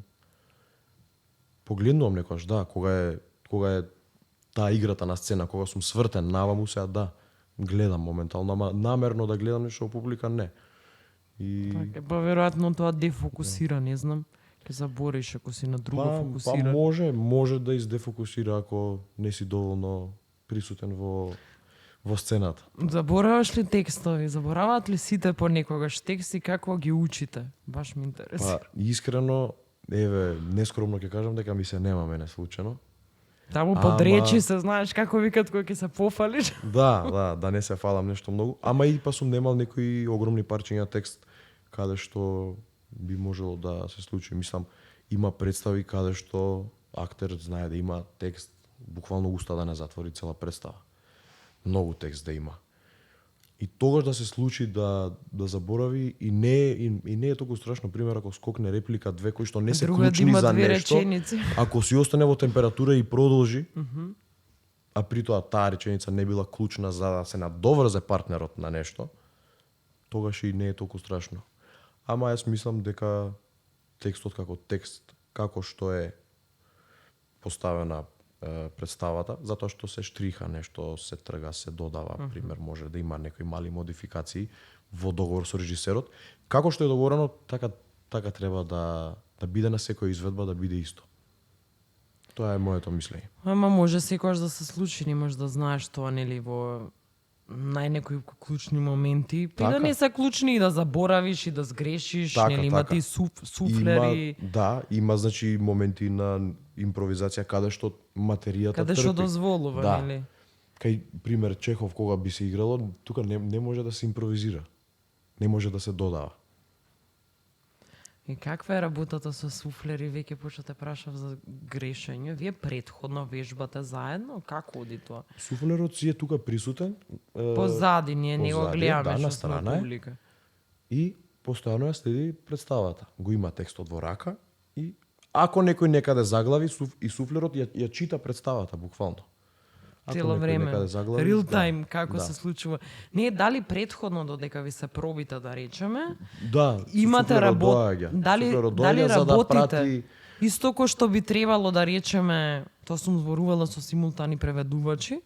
Speaker 2: Погледнувам некојаш, да, кога е таа играта на сцена, кога сум свртен наваму, сега да, гледам моментално, ама намерно да гледам нешто во публика не.
Speaker 1: Така, па веројатно тоа дефокусира, не знам. Ке забориш ако си на друго фокусиран.
Speaker 2: Па може да издефокусира ако не си доволно присутен во сцената.
Speaker 1: Забораваш ли текстови? Забораваат ли сите понекогаш тексти, како ги учите? Баш ме интересира.
Speaker 2: Па искрено, еве, нескромно ќе кажам дека ми се нема мене случајно.
Speaker 1: Таму под речи се знаеш како викат кој ќе се пофалиш.
Speaker 2: Да не се фалам нешто многу, ама и па сум немал некои огромни парчиња текст каде што би можело да се случи. Мислам, има представи каде што актер знае да има текст, буквално уста да не затвори цела представа. Многу текст да има. И тогаш да се случи да заборави и не е толку страшно, пример ако скокне реплика две кои што не се
Speaker 1: Друга да
Speaker 2: клучни
Speaker 1: има
Speaker 2: за
Speaker 1: две
Speaker 2: нешто,
Speaker 1: реченици.
Speaker 2: ако си остане во температура и продолжи, а при тоа таа реченица не била клучна за да се надоврзе партнерот на нешто, тогаш и не е толку страшно. Ама јас мислам дека текстот како текст, како што е поставена представата, затоа што се штриха нешто, се трга, се додава, пример, може да има некои мали модификации во договор со режисерот. Како што е договорено, така треба да биде на секоја изведба, да биде исто. Тоа е моето мислење.
Speaker 1: Ама може секогаш да се случи, не можеш да знаеш тоа, нели, во некои клучни моменти, па да не се клучни и да заборавиш и да сгрешиш, нели, има ти суфлери.
Speaker 2: Има значи моменти на импровизација каде што материјата
Speaker 1: каде што дозволува, нели?
Speaker 2: Кај пример Чехов кога би се играло, тука не може да се импровизира. Не може да се додава.
Speaker 1: И каква е работата со суфлери? Веќе почна те прашав за грешење. Вие претходно вежбате заедно? Како оди тоа?
Speaker 2: Суфлерот си е тука присутен.
Speaker 1: Позади, ние не го гледаме
Speaker 2: на
Speaker 1: што сме
Speaker 2: страна
Speaker 1: публика.
Speaker 2: И постојано ја следи представата. Го има текстот во рака и ако некој некаде заглави, и суфлерот ја чита представата буквално.
Speaker 1: Цело време. Real time, како
Speaker 2: да.
Speaker 1: се случува. Не, дали претходно додека ви се пробите, да речеме,
Speaker 2: имате
Speaker 1: работа. Дали работите?
Speaker 2: Да прати...
Speaker 1: Исто кој што би требало да речеме, тоа сум зборувала со симултани преведувачи,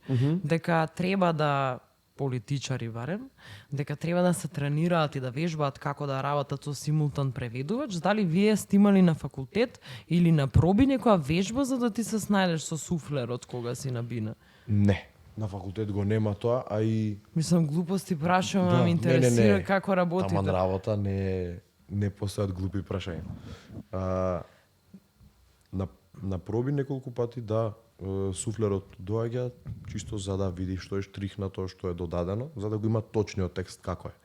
Speaker 1: дека треба да политичари барем, дека треба да се тренираат и да вежбаат како да работат со симултан преведувач. Дали вие сте имали на факултет или на проби некоја вежба за да ти се снајдеш со суфлерот кога си на бина?
Speaker 2: Не, на факултет го нема тоа, а и...
Speaker 1: Мислам, глупости прашувам, ме интересира како работите.
Speaker 2: Таман работа не постојат глупи прашања. На проби неколку пати, суфлерот доаѓа чисто за да види што е штрихнато, што е додадено, за да го има точниот текст како е.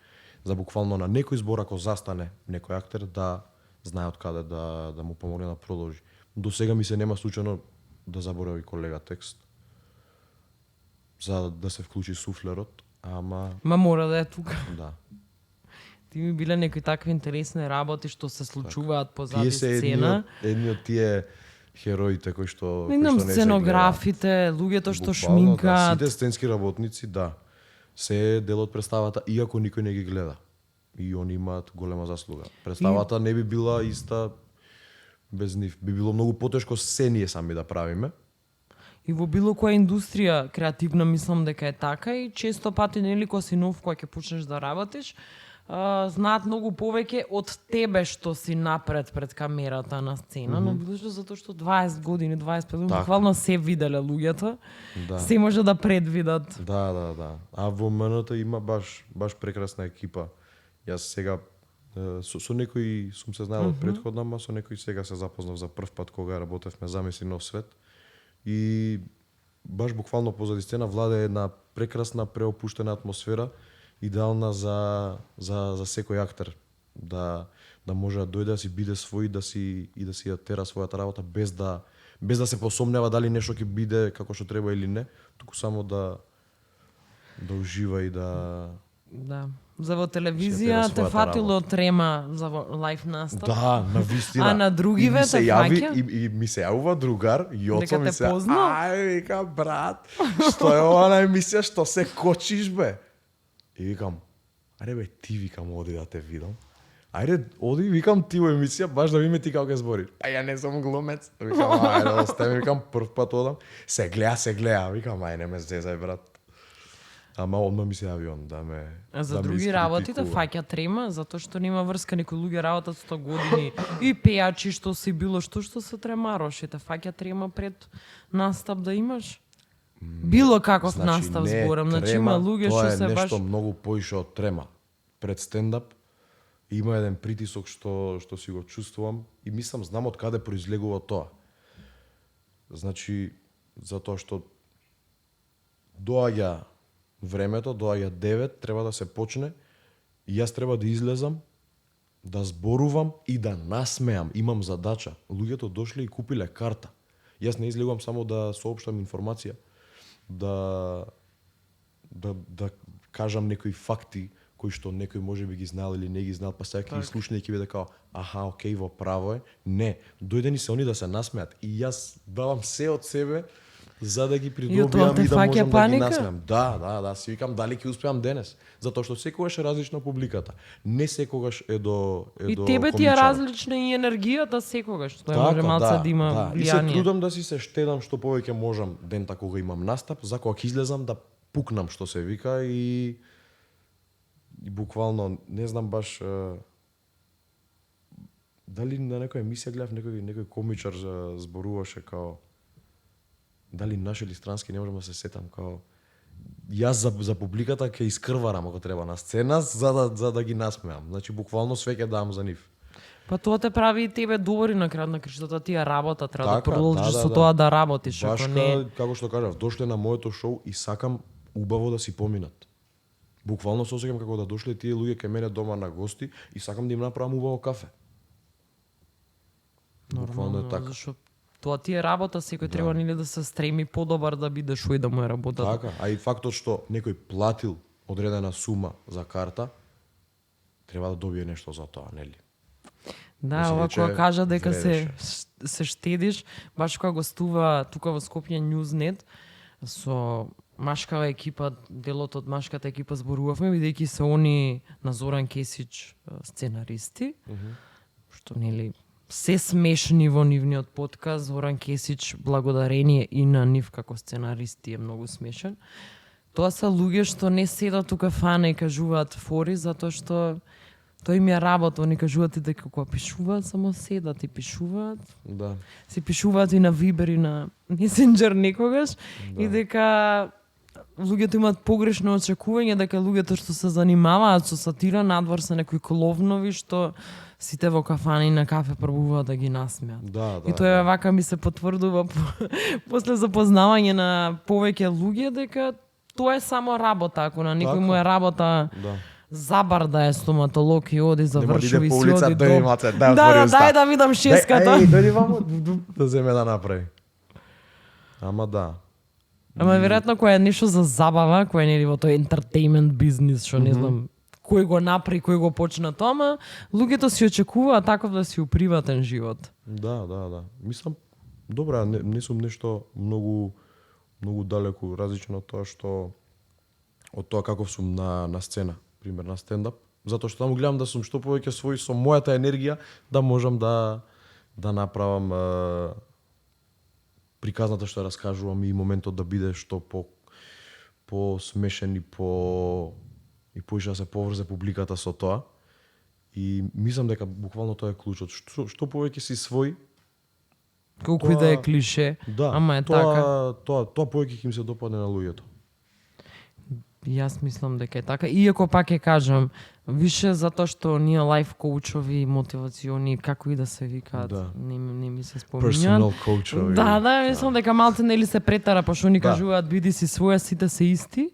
Speaker 2: За буквално на некој збор ако застане некој актер да знае од каде да му помогне да продолжи. До сега ми се нема случајно да заборави колега текст за да се вклучи суфлерот, ама
Speaker 1: мора да е тука.
Speaker 2: Да.
Speaker 1: Ти ми биле некои такви интересни работи што се случуваат позади сцена.
Speaker 2: Тие се едни од тие хероите кои што
Speaker 1: не сценографите, луѓето што шминкаат.
Speaker 2: Сите сценски работници, се дел од представата, иако никој не ги гледа. И они имаат голема заслуга. Представата не би била иста без нив. Би било многу потешко се ние сами да правиме.
Speaker 1: И во било која индустрија креативна мислам дека е така и често пати нели кога си нов кога ќе почнеш да работиш, знаат многу повеќе од тебе што си напред пред камерата на сцена, но било што затоа што 20 години, 25 години, буквално се виделе луѓето. Се може да предвидат.
Speaker 2: Да. А во МНТ има баш прекрасна екипа. Јас сега со некои сум се знаел од претходно, ама со некои сега се запознав за прв пат кога работевме Замисли нов свет. И баш буквално позади сцена влада една прекрасна преопуштена атмосфера, идеална за секој актер да може да дојде да си биде свој, да си ја тера својата работа без да се посомнева дали нешто ќе биде како што треба или не, туку само да ужива и да
Speaker 1: За во телевизија те фатило трема за лайф настап.
Speaker 2: Да, навистина.
Speaker 1: А на другиве те фаќа?
Speaker 2: И ми се јавува другар, Јоцо ми се.
Speaker 1: Ај,
Speaker 2: вика, брат, што е ова на емисија, што се кочиш, бе? И викам, ајде бе, ти викам, оди да те видам. Ајде, оди, викам ти во емисија, баш да видиме ти како ќе збориш. А ја не сум глумец. Викам, ајде, остави, викам, прв пат одам. Се гледа, викам, ајде, не ме зезај, брат. Ама одма ми се јави он да ме
Speaker 1: за други работи да фаќа трема, затоа што нема врска, некои луѓе работат 100 години и пејачи што си било што се тремарош, и те фаќа трема пред настап да имаш. Било каков настап зборам, значи има луѓе што се баш...
Speaker 2: Тоа е нешто многу поише од трема. Пред стендап има еден притисок што си го чувствувам и мислам, знам од каде произлегува тоа. Значи, затоа што доаѓа времето, доаѓа 9, треба да се почне и јас треба да излезам, да зборувам и да насмеам. Имам задача. Луѓето дошле и купиле карта. Јас не излегувам само да соопштам информација, да кажам некои факти кои што некој може би ги знал или не ги знал, па сега ќе ги слушне и ќе биде као, аха, окей, во право е. Не, дојде ни се они да се насмеат и јас давам се од себе за да ги придобиам и да можам да ги насмеам. Да, си викам дали ќе успеам денес, затоа што секогаш е различна публиката. Не секогаш е до
Speaker 1: И тебе ти е различна и енергијата секогаш, тоа може малце да има влијание.
Speaker 2: И се трудам да си се штедам што повеќе можам дента кога имам настап, за кога ќе излезам да пукнам што се вика и буквално не знам баш дали на некоја емисија гледав некој комичар зборуваше као дали наш или странски, не можам да се сетам, као јас за публиката ќе искрварам ако треба на сцена за да ги насмеам. Значи буквално све ќе дам за нив.
Speaker 1: Па тоа те прави и тебе добар и на крај на криштата, тие работа треба да продолжиш со тоа да работиш,
Speaker 2: баш
Speaker 1: ако не.
Speaker 2: Како што кажав, дошле на моето шоу и сакам убаво да си поминат. Буквално се осеќам како да дошле тие луѓе кај мене дома на гости и сакам да им направам убаво кафе. Буквално е така.
Speaker 1: Зашо тоа ти е работа, секој треба нели да се стреми подобар да биде шој да му е работата.
Speaker 2: Така, а и фактот што некој платил одредена сума за карта, треба да добие нешто за тоа, нели?
Speaker 1: Да, ова кога кажа дека се штедиш, баш кога гостува тука во Скопје Newsnet со машкава екипа, делот од машката екипа зборувавме, бидејќи се они на Зоран Кесич сценаристи, што нели се смешни во нивниот подкаст. Зоран Кесич, благодарение и на нив како сценаристи, е многу смешен. Тоа се луѓе што не седат тука фана и кажуваат фори, затоа што тоа им е работа. Они кажуваат и дека кога пишуваат, само седат и пишуваат.
Speaker 2: Да.
Speaker 1: Си пишуваат и на Viber и на Messenger некогаш, и дека луѓето имаат погрешно очекување дека луѓето што се занимаваат со сатира надвор се некои кловнови што сите во кафани на кафе пробуваат да ги насмеат. И тоа е вака ми се потврдува после запознавање на повеќе луѓе дека тоа е само работа. Ако на некој му е работа забар да е стоматолог и оди завршува и си оди до... Дај да видам шеската.
Speaker 2: Дојди вамо да земе да направи. Ама да.
Speaker 1: Ама веројатно кој е нешто за забава, кој е нели во тој ентертејмент бизнис, што не знам кој го направи, кој го почна тоа, ама луѓето си очекуваат таков да си у приватен живот.
Speaker 2: Да. Мислам, добра, не сум нешто многу далеку различно од тоа што од тоа каков сум на сцена, пример на стендап, затоа што таму гледам да сум што повеќе свој со мојата енергија да можам да направам приказната што раскажувам и моментот да биде што по смешен и поише да се поврзе публиката со тоа. И мислам дека буквално тоа е клучот. Што повеќе си свој,
Speaker 1: колку и да е клише, ама е така.
Speaker 2: Тоа повеќе ќе им се допадне на луѓето.
Speaker 1: Јас мислам дека е така. Иако пак ќе кажам, више затоа што ние лайф коучови, мотивациони, како и да се викаат, не ми се споминјат.
Speaker 2: Personal коучови.
Speaker 1: Да, мислам дека малце нели се претара, пошто они кажуваат биди си своја, сите се исти.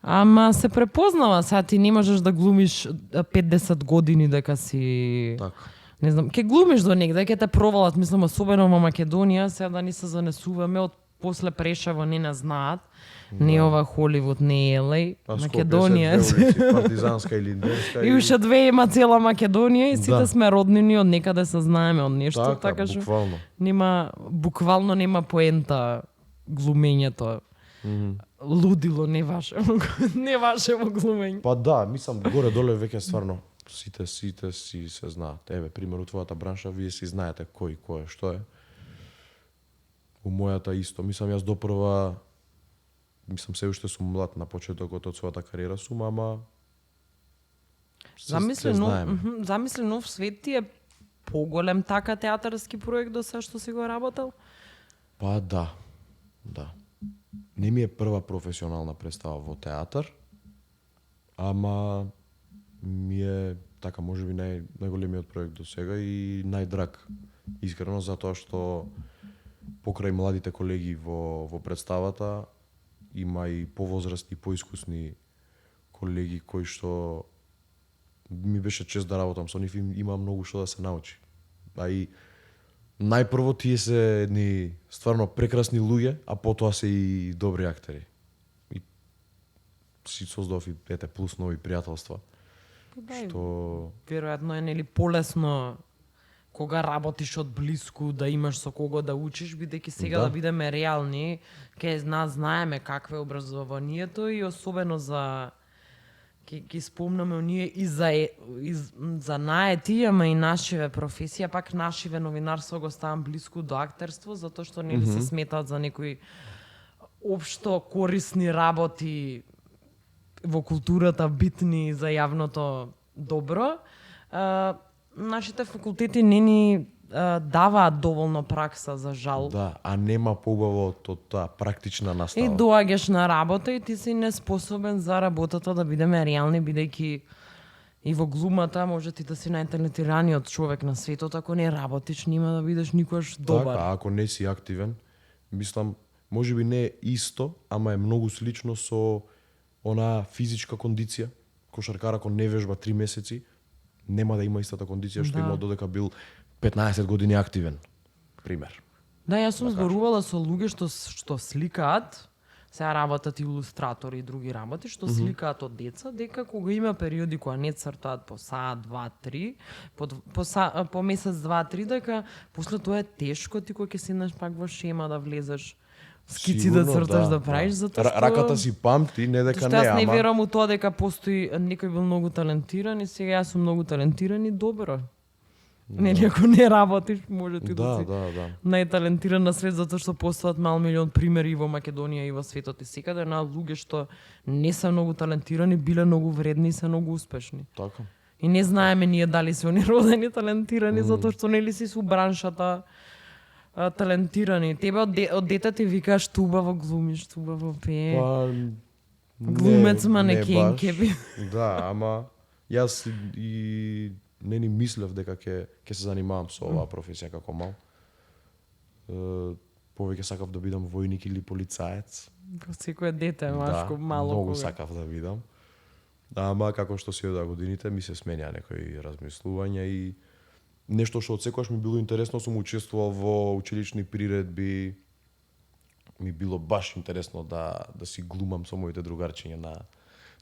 Speaker 1: Ама се препознава, сега ти не можеш да глумиш 50 години дека си...
Speaker 2: Така.
Speaker 1: Не знам, ќе глумиш до негде, ќе те провалат, мислам, особено во Македонија, сега да ни се занесуваме, од после Прешево не знаат. Не ова Холивуд, не е LA, Македонија.
Speaker 2: Партизанска или Инденска.
Speaker 1: И уште две има цела Македонија и сите сме роднини од некаде се знаеме од нешто, така што буквално нема поента глумењето. Лудило, не ваше во глумење.
Speaker 2: Па да, мислам горе доле веќе стварно сите си се знаат. Еве, пример у твојата бранша вие си знаете кој е, што е. У мојата исто, мислам јас допрва се уште сум млад на почетокот од својата кариера сум, ама
Speaker 1: замисли нов свет ти е поголем така театарски проект до се што си го работел?
Speaker 2: Па да. Не ми е прва професионална представа во театар, ама ми е така можеби најголемиот проект до сега и најдраг. Искрено затоа што покрај младите колеги во представата има и повозрастни, поискусни колеги кои што ми беше чест да работам со нив, има многу што да се научи. А и најпрво тие се едни стварно прекрасни луѓе, а потоа се и добри актери. И си создав и ете плюс нови пријателства.
Speaker 1: Да, и
Speaker 2: Што
Speaker 1: веројатно е нели полесно кога работиш од блиску да имаш со кого да учиш, бидејќи сега да,
Speaker 2: Да.
Speaker 1: бидеме реални, ке нас знаеме какво е образованието и особено за ќе спомнаме оние и за наети, ама и нашиве професија, пак нашиве новинарство го ставам блиску до актерство, затоа што нели се сметаат за некои општо корисни работи во културата битни за јавното добро. Нашите факултети не ни даваат доволно пракса, за жал.
Speaker 2: да, а нема поубаво од таа практична
Speaker 1: И
Speaker 2: настава.
Speaker 1: доаѓаш на работа и ти си неспособен за работата, да бидеме реални, бидејќи и во глумата може ти да си најталентираниот човек на светот, ако не работиш, нема да бидеш никогаш добар.
Speaker 2: Така, ако не си активен, мислам, можеби не е исто, ама е многу слично со онаа физичка кондиција. Кошаркар ако не вежба 3 месеци, нема да има истата кондиција што
Speaker 1: Да.
Speaker 2: има додека бил 15 години активен. Пример.
Speaker 1: Да, јас сум зборувала со луѓе што сликаат, сега работат илустратори и други работи, што сликаат од деца, дека кога има периоди кога не цртаат по саат, 2-3, по месец 2-3, дека после тоа е тешко ти кога ќе седнеш пак во шема да влезеш скици да
Speaker 2: Сигурно,
Speaker 1: црташ да правиш, затоа што
Speaker 2: Раката си памти, не дека
Speaker 1: Што
Speaker 2: не,
Speaker 1: јас не
Speaker 2: ама...
Speaker 1: верувам у тоа дека постои некој бил многу талентиран и сега јас сум многу талентиран и добро. Нели ако не работиш, може ти да си
Speaker 2: да.
Speaker 1: најталентиран на свет, затоа што постојат мал милион примери и во Македонија и во светот и секаде на луѓе што не се многу талентирани, биле многу вредни и се многу успешни.
Speaker 2: Така.
Speaker 1: И не знаеме ние дали се они родени талентирани, затоа што нели си со браншата талентирани. Тебе од дете ти викаш убаво глумиш, убаво пее.
Speaker 2: Па,
Speaker 1: Глумец манекен
Speaker 2: баш.
Speaker 1: ќе би.
Speaker 2: Да, ама јас и не ни мислев дека ќе се занимавам со оваа професија како мал. Повеќе сакав да бидам војник или полицаец.
Speaker 1: Како секое дете, машко, мало
Speaker 2: многу
Speaker 1: кога.
Speaker 2: сакав да бидам. Ама како што си одаа годините ми се сменја некои размислувања и нешто што од секогаш ми било интересно, сум учествувал во училични приредби. Ми било баш интересно да си глумам со моите другарчиња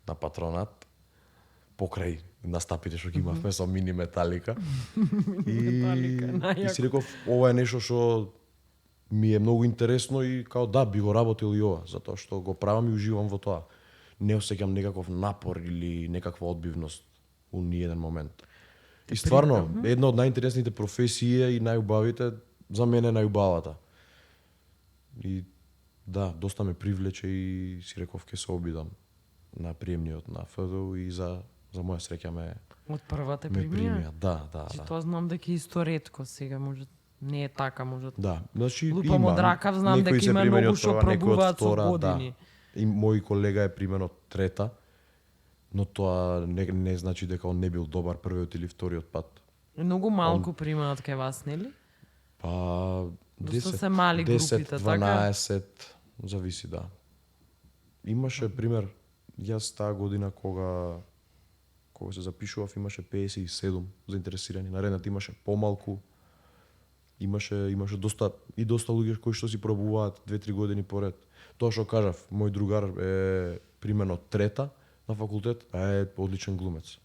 Speaker 2: на патронат покрај настапите што ги имавме со Мини Металика.
Speaker 1: Металика,
Speaker 2: И
Speaker 1: најако.
Speaker 2: си реков, ова е нешто што ми е многу интересно и као да, би го работил и ова, затоа што го правам и уживам во тоа. Не осеќам некаков напор или некаква одбивност у ниеден момент. И стварно, една од најинтересните професии и најубавите, за мене е најубавата. И да, доста ме привлече и си реков ке се обидам на приемниот на ФДУ и за моја среќа ме
Speaker 1: Од првата
Speaker 2: ме
Speaker 1: примија?
Speaker 2: примија. Да.
Speaker 1: Тоа знам дека е исто ретко сега, може не е така, може.
Speaker 2: Да, значи
Speaker 1: Лупам
Speaker 2: има.
Speaker 1: од ракав, знам
Speaker 2: Некои
Speaker 1: дека
Speaker 2: се
Speaker 1: има
Speaker 2: примени
Speaker 1: многу
Speaker 2: од
Speaker 1: што
Speaker 2: прва, некои од
Speaker 1: пробуваат со
Speaker 2: втора,
Speaker 1: години.
Speaker 2: Да. И мој колега е примен од трета, но тоа не значи дека он не бил добар првиот или вториот пат.
Speaker 1: Многу малку примаат кај вас, нели?
Speaker 2: Па
Speaker 1: Доста се мали
Speaker 2: 10,
Speaker 1: групите, така?
Speaker 2: 12, зависи, да. Имаше пример, јас таа година кога се запишував имаше 57 заинтересирани, наредната имаше помалку. Имаше доста луѓе кои што си пробуваат 2-3 години поред. Тоа што кажав, мој другар е примен од трета на факултет, а е одличен глумец.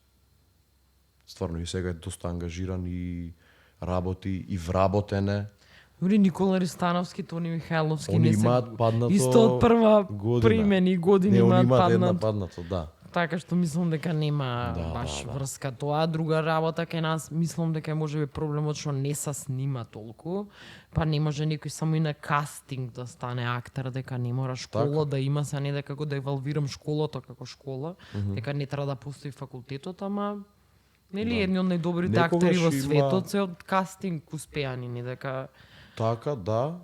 Speaker 2: Стварно и сега е доста ангажиран и работи и вработен е.
Speaker 1: Дори Никола Ристановски, Тони Михајловски
Speaker 2: Они
Speaker 1: не се
Speaker 2: имаат паднато
Speaker 1: исто од прва
Speaker 2: година.
Speaker 1: примени години
Speaker 2: Не, они
Speaker 1: имаат
Speaker 2: една
Speaker 1: паднат.
Speaker 2: паднато, да.
Speaker 1: Така што мислам дека нема баш врска тоа. Друга работа кај нас, мислам дека може би проблемот што не се снима толку, па не може некој само и на кастинг да стане актер, дека не мора школа да има, се не дека го девалвирам школата како школа, дека не треба да постои факултетот, ама нели едни од најдобрите
Speaker 2: Некогаш
Speaker 1: актери во
Speaker 2: има-
Speaker 1: светот се од кастинг успеани, не дека
Speaker 2: Така, да.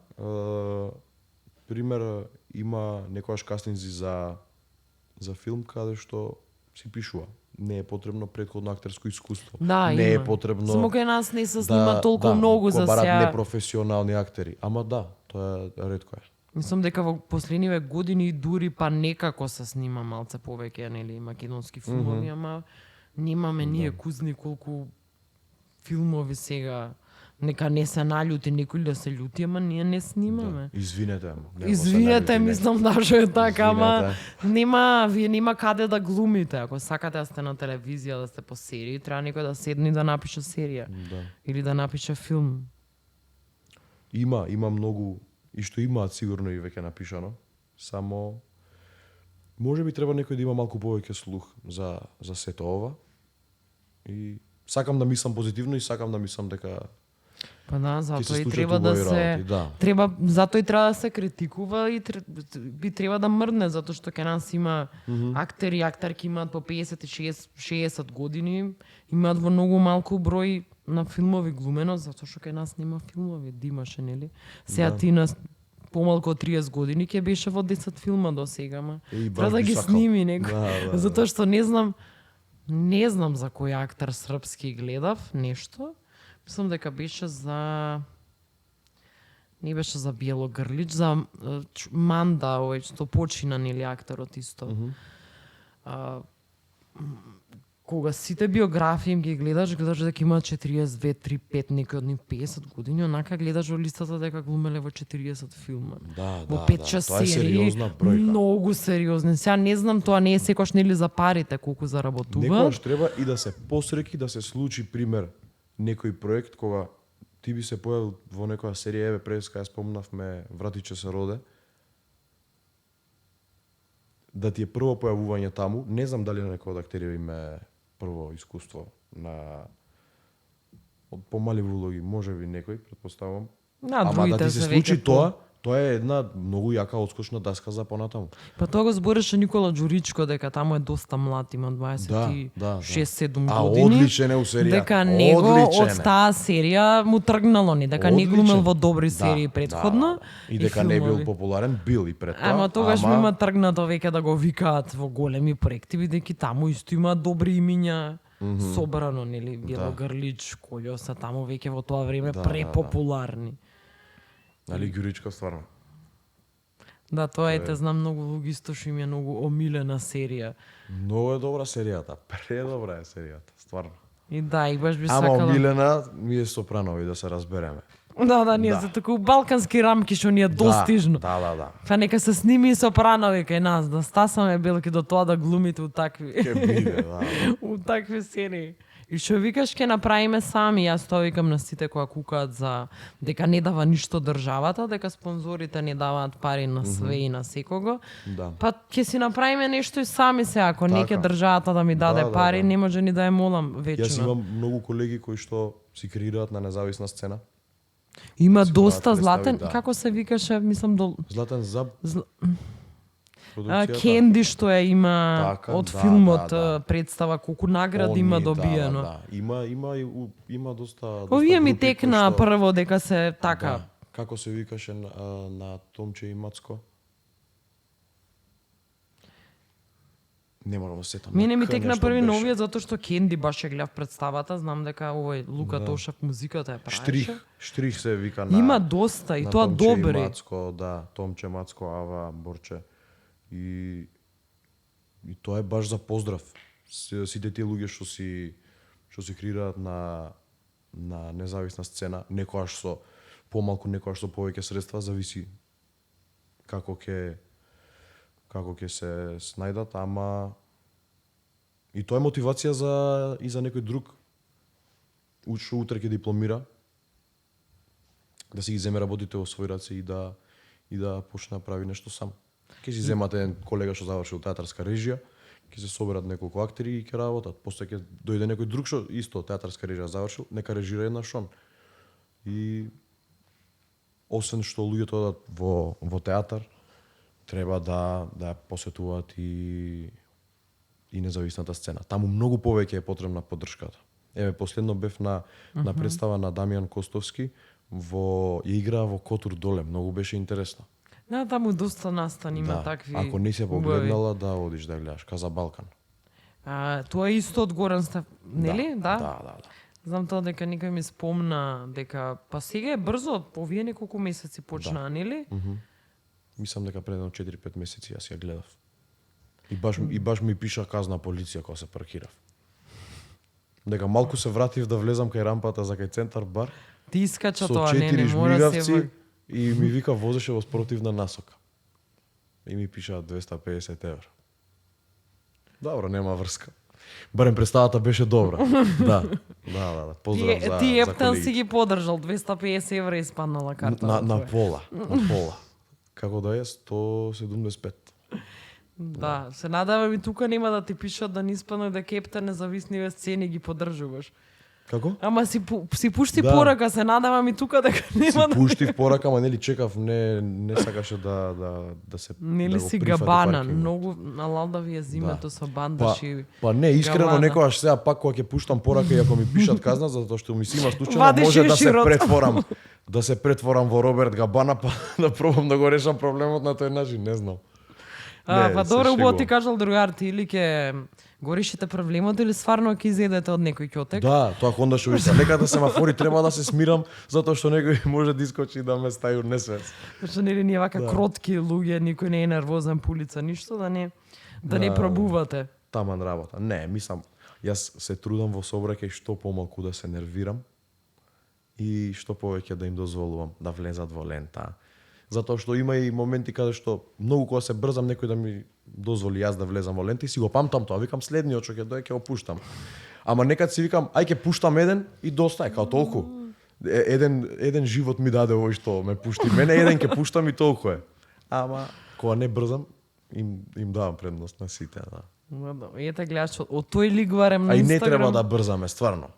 Speaker 2: Пример, има некојаш кастинзи за филм каде што си пишува. Не е потребно претходно актерско искуство.
Speaker 1: да,
Speaker 2: не
Speaker 1: има.
Speaker 2: е потребно
Speaker 1: Само кај нас не се снима толку многу за
Speaker 2: барат
Speaker 1: сега.
Speaker 2: непрофесионални актери. Ама да, тоа е ретко е.
Speaker 1: Мислам дека во последниве години дури па некако се снима малце повеќе, нели, македонски филмови, ама немаме ние кузни колку филмови сега Нека не се наљути никој да се љути, ама ние не снимаме.
Speaker 2: Да. Извинете, ама.
Speaker 1: Извинете, мислам да е така, ама вие нема каде да глумите. Ако сакате да сте на телевизија, да сте по серии, треба некој да седне и да напише серија.
Speaker 2: Да.
Speaker 1: Или да напише филм.
Speaker 2: Има многу, и што имаат сигурно и веќе напишано, само можеби треба некој да има малку повеќе слух за сето ова. И сакам да мислам позитивно и сакам да мислам дека
Speaker 1: Па да, затоа и
Speaker 2: случат
Speaker 1: треба да
Speaker 2: убави
Speaker 1: се
Speaker 2: работи,
Speaker 1: затоа и треба да се критикува и би треба да мрдне затоа што кај нас има актери, актерки имаат по 50-60 години, имаат во многу малку број на филмови глумено затоа што кај нас нема филмови, димаше, нели? Сега ти на помалку од 30 години ќе беше во 10 филма до сега, ма треба да ги сними некој. Да. Затоа што не знам за кој актер српски гледав нешто. Мислам дека беше не беше за Биело Грлич, за Манда, овој што почина, нели, акторот исто. Кога сите биографии им ги гледаш дека има 42, 3, 5, некој од нив 50 години, онака гледаш во листата дека глумеле во 40 филма. Во 5-6 серии, многу сериозни. Сега не знам, тоа не е секош нели за парите колку заработува.
Speaker 2: Некојаш треба и да се посреќи да се случи пример некој проект кога ти би се појавил во некоја серија, еве пред кога спомнавме Вратиче се роде, да ти е прво појавување таму, не знам дали на некој од актерите има прво искуство од помали улоги, можеби некој, претпоставувам. Ама да ти се случи тоа е една многу јака одскочна даска за понатаму.
Speaker 1: Па тоа го збореше Никола Џуричко дека таму е доста млад, има 26-7 години.
Speaker 2: Одличен е у серија.
Speaker 1: Дека него од таа серија му тргнало ни, дека не глумел во добри серии предходно.
Speaker 2: И дека не бил популарен, бил и пред тоа.
Speaker 1: Ама тогаш ми има тргнато веќе да го викаат во големи проекти, бидејќи таму исто има добри имиња. Собрано, нели, Биело Грлич, Колјо се таму веќе во тоа време препопуларни.
Speaker 2: Али Ѓуричко стварно?
Speaker 1: Да, тоа те знам многу луѓе исто што им е многу омилена серија.
Speaker 2: Многу е добра серијата, предобра е серијата, стварно.
Speaker 1: И да, и баш би сакала.
Speaker 2: Ама омилена ми е Сопранови, да се разбереме.
Speaker 1: Да, ние се таку балкански рамки што ни е достижно.
Speaker 2: Да.
Speaker 1: Па нека се сними и Сопранови кај нас, да стасаме белки до тоа да глумите у такви.
Speaker 2: Ке биде, да.
Speaker 1: У такви серии. И што викаш ќе направиме сами, јас тоа викам на сите кои кукаат за дека не дава ништо државата, дека спонзорите не даваат пари на све и на секого.
Speaker 2: Да.
Speaker 1: Па ќе си направиме нешто и сами се, ако не ќе државата да ми даде пари, не може ни да ја молам вечно.
Speaker 2: Јас имам многу колеги кои што си креираат на независна сцена.
Speaker 1: Има доста Златен, како се викаше, мислам
Speaker 2: Златен Заб.
Speaker 1: Кенди што има од филмот представа, колку награди има добиено.
Speaker 2: Да. Има доста
Speaker 1: Овие ми текна прво дека се така.
Speaker 2: Како се викаше на Томче и Мацко? Не морам да сетам.
Speaker 1: Мене ми текна први новиот затоа што Кенди баш ја гледав представата, знам дека овој Лука Тошев музиката е правеше.
Speaker 2: Штрих се вика на.
Speaker 1: Има доста и тоа добри.
Speaker 2: Мацко, да, Томче, Мацко, Ава, Борче. И тоа е баш за поздрав. Сите тие луѓе што се креираат на независна сцена, некојаш со помалку, некојаш со повеќе средства, зависи како ќе се снајдат, ама и тоа е мотивација и за некој друг што утре ќе дипломира, да си ги земе работите во своји раце и да почне да прави нешто сам. Ќе си земате еден колега што завршил театарска режија, ќе се соберат неколку актери и ќе работат. После ќе дојде некој друг што исто театарска режија завршил, нека режира една шон. И освен што луѓето одат во театар, треба да посетуваат и независната сцена. Таму многу повеќе е потребна поддршката. Еве последно бев на представа на Дамјан Костовски ја играа во Котур доле, многу беше интересно.
Speaker 1: Да, таму доста настани има такви.
Speaker 2: Ако не се погледнала, да одиш да гледаш Каза Балкан.
Speaker 1: Тоа е исто од Горан Стеф, нели?
Speaker 2: Да.
Speaker 1: Знам тоа дека никој ми спомна дека па сега е брзо, овие неколку месеци почнаа, нели?
Speaker 2: Мислам дека пред 4-5 месеци јас ја гледав. И баш ми пиша казна полиција кога се паркирав. Дека малку се вратив да влезам кај рампата за кај центар бар.
Speaker 1: Ти искача
Speaker 2: Со
Speaker 1: тоа, не
Speaker 2: 4
Speaker 1: мора се...
Speaker 2: жмигавци и ми вика возеше во спротивна насока. И ми пишаа 250 евра. Добро, нема врска. Барем представата беше добра. Да. Поздрав за
Speaker 1: Ти Ептан
Speaker 2: колегите.
Speaker 1: си ги подржал, 250 евра испаднала карта.
Speaker 2: На пола. Како да е 175.
Speaker 1: Да, се надевам и тука нема да ти пишат да не испадне дека Ептан независни сцени ги поддржуваш.
Speaker 2: Како?
Speaker 1: Ама си пушти
Speaker 2: Да.
Speaker 1: порака, се надевам и тука дека
Speaker 2: Си
Speaker 1: нема да...
Speaker 2: пуштив порака, ама нели чекав, не сакаше да се
Speaker 1: Нели
Speaker 2: да го
Speaker 1: си
Speaker 2: прифати
Speaker 1: габана,
Speaker 2: паркингот.
Speaker 1: многу налада ви е зимето со бандаш и...
Speaker 2: Па не, искрено
Speaker 1: габана.
Speaker 2: некогаш сега пак кога ќе пуштам порака и ако ми пишат казна затоа што ми си има случајно
Speaker 1: Вадиш
Speaker 2: може да се
Speaker 1: шеширот.
Speaker 2: претворам. Да се претворам во Роберт Габана па да пробам да го решам проблемот на тој начин, не знам.
Speaker 1: Па
Speaker 2: се
Speaker 1: добро, убаво
Speaker 2: шегувам.
Speaker 1: ти кажал другар, ти или ќе го решите проблемот или стварно ќе изедете од некој ќотек?
Speaker 2: Да, тоа Honda што вика, некада семафори треба да се смирам затоа што некој може да искочи и да ме стави у несвес.
Speaker 1: Зашто нели ние вака
Speaker 2: Да.
Speaker 1: кротки луѓе, никој не е нервозен по улица, ништо да не
Speaker 2: Да.
Speaker 1: пробувате.
Speaker 2: Таман работа. Не, мислам, јас се трудам во сообраќај што помалку да се нервирам и што повеќе да им дозволувам да влезат во лента. Затоа што има и моменти каде што многу кога се брзам некој да ми дозволи јас да влезам во лента и си го памтам тоа, викам следниот што ќе дое ќе го пуштам. Ама некад си викам ај ќе пуштам еден и доста е, као толку. Еден живот ми даде овој што ме пушти. Мене еден ќе пуштам и толку е. Ама кога не брзам им давам предност на сите, да.
Speaker 1: Ете гледаш, од тој лик варем на
Speaker 2: А и не
Speaker 1: Инстаграм.
Speaker 2: треба да брзаме, стварно.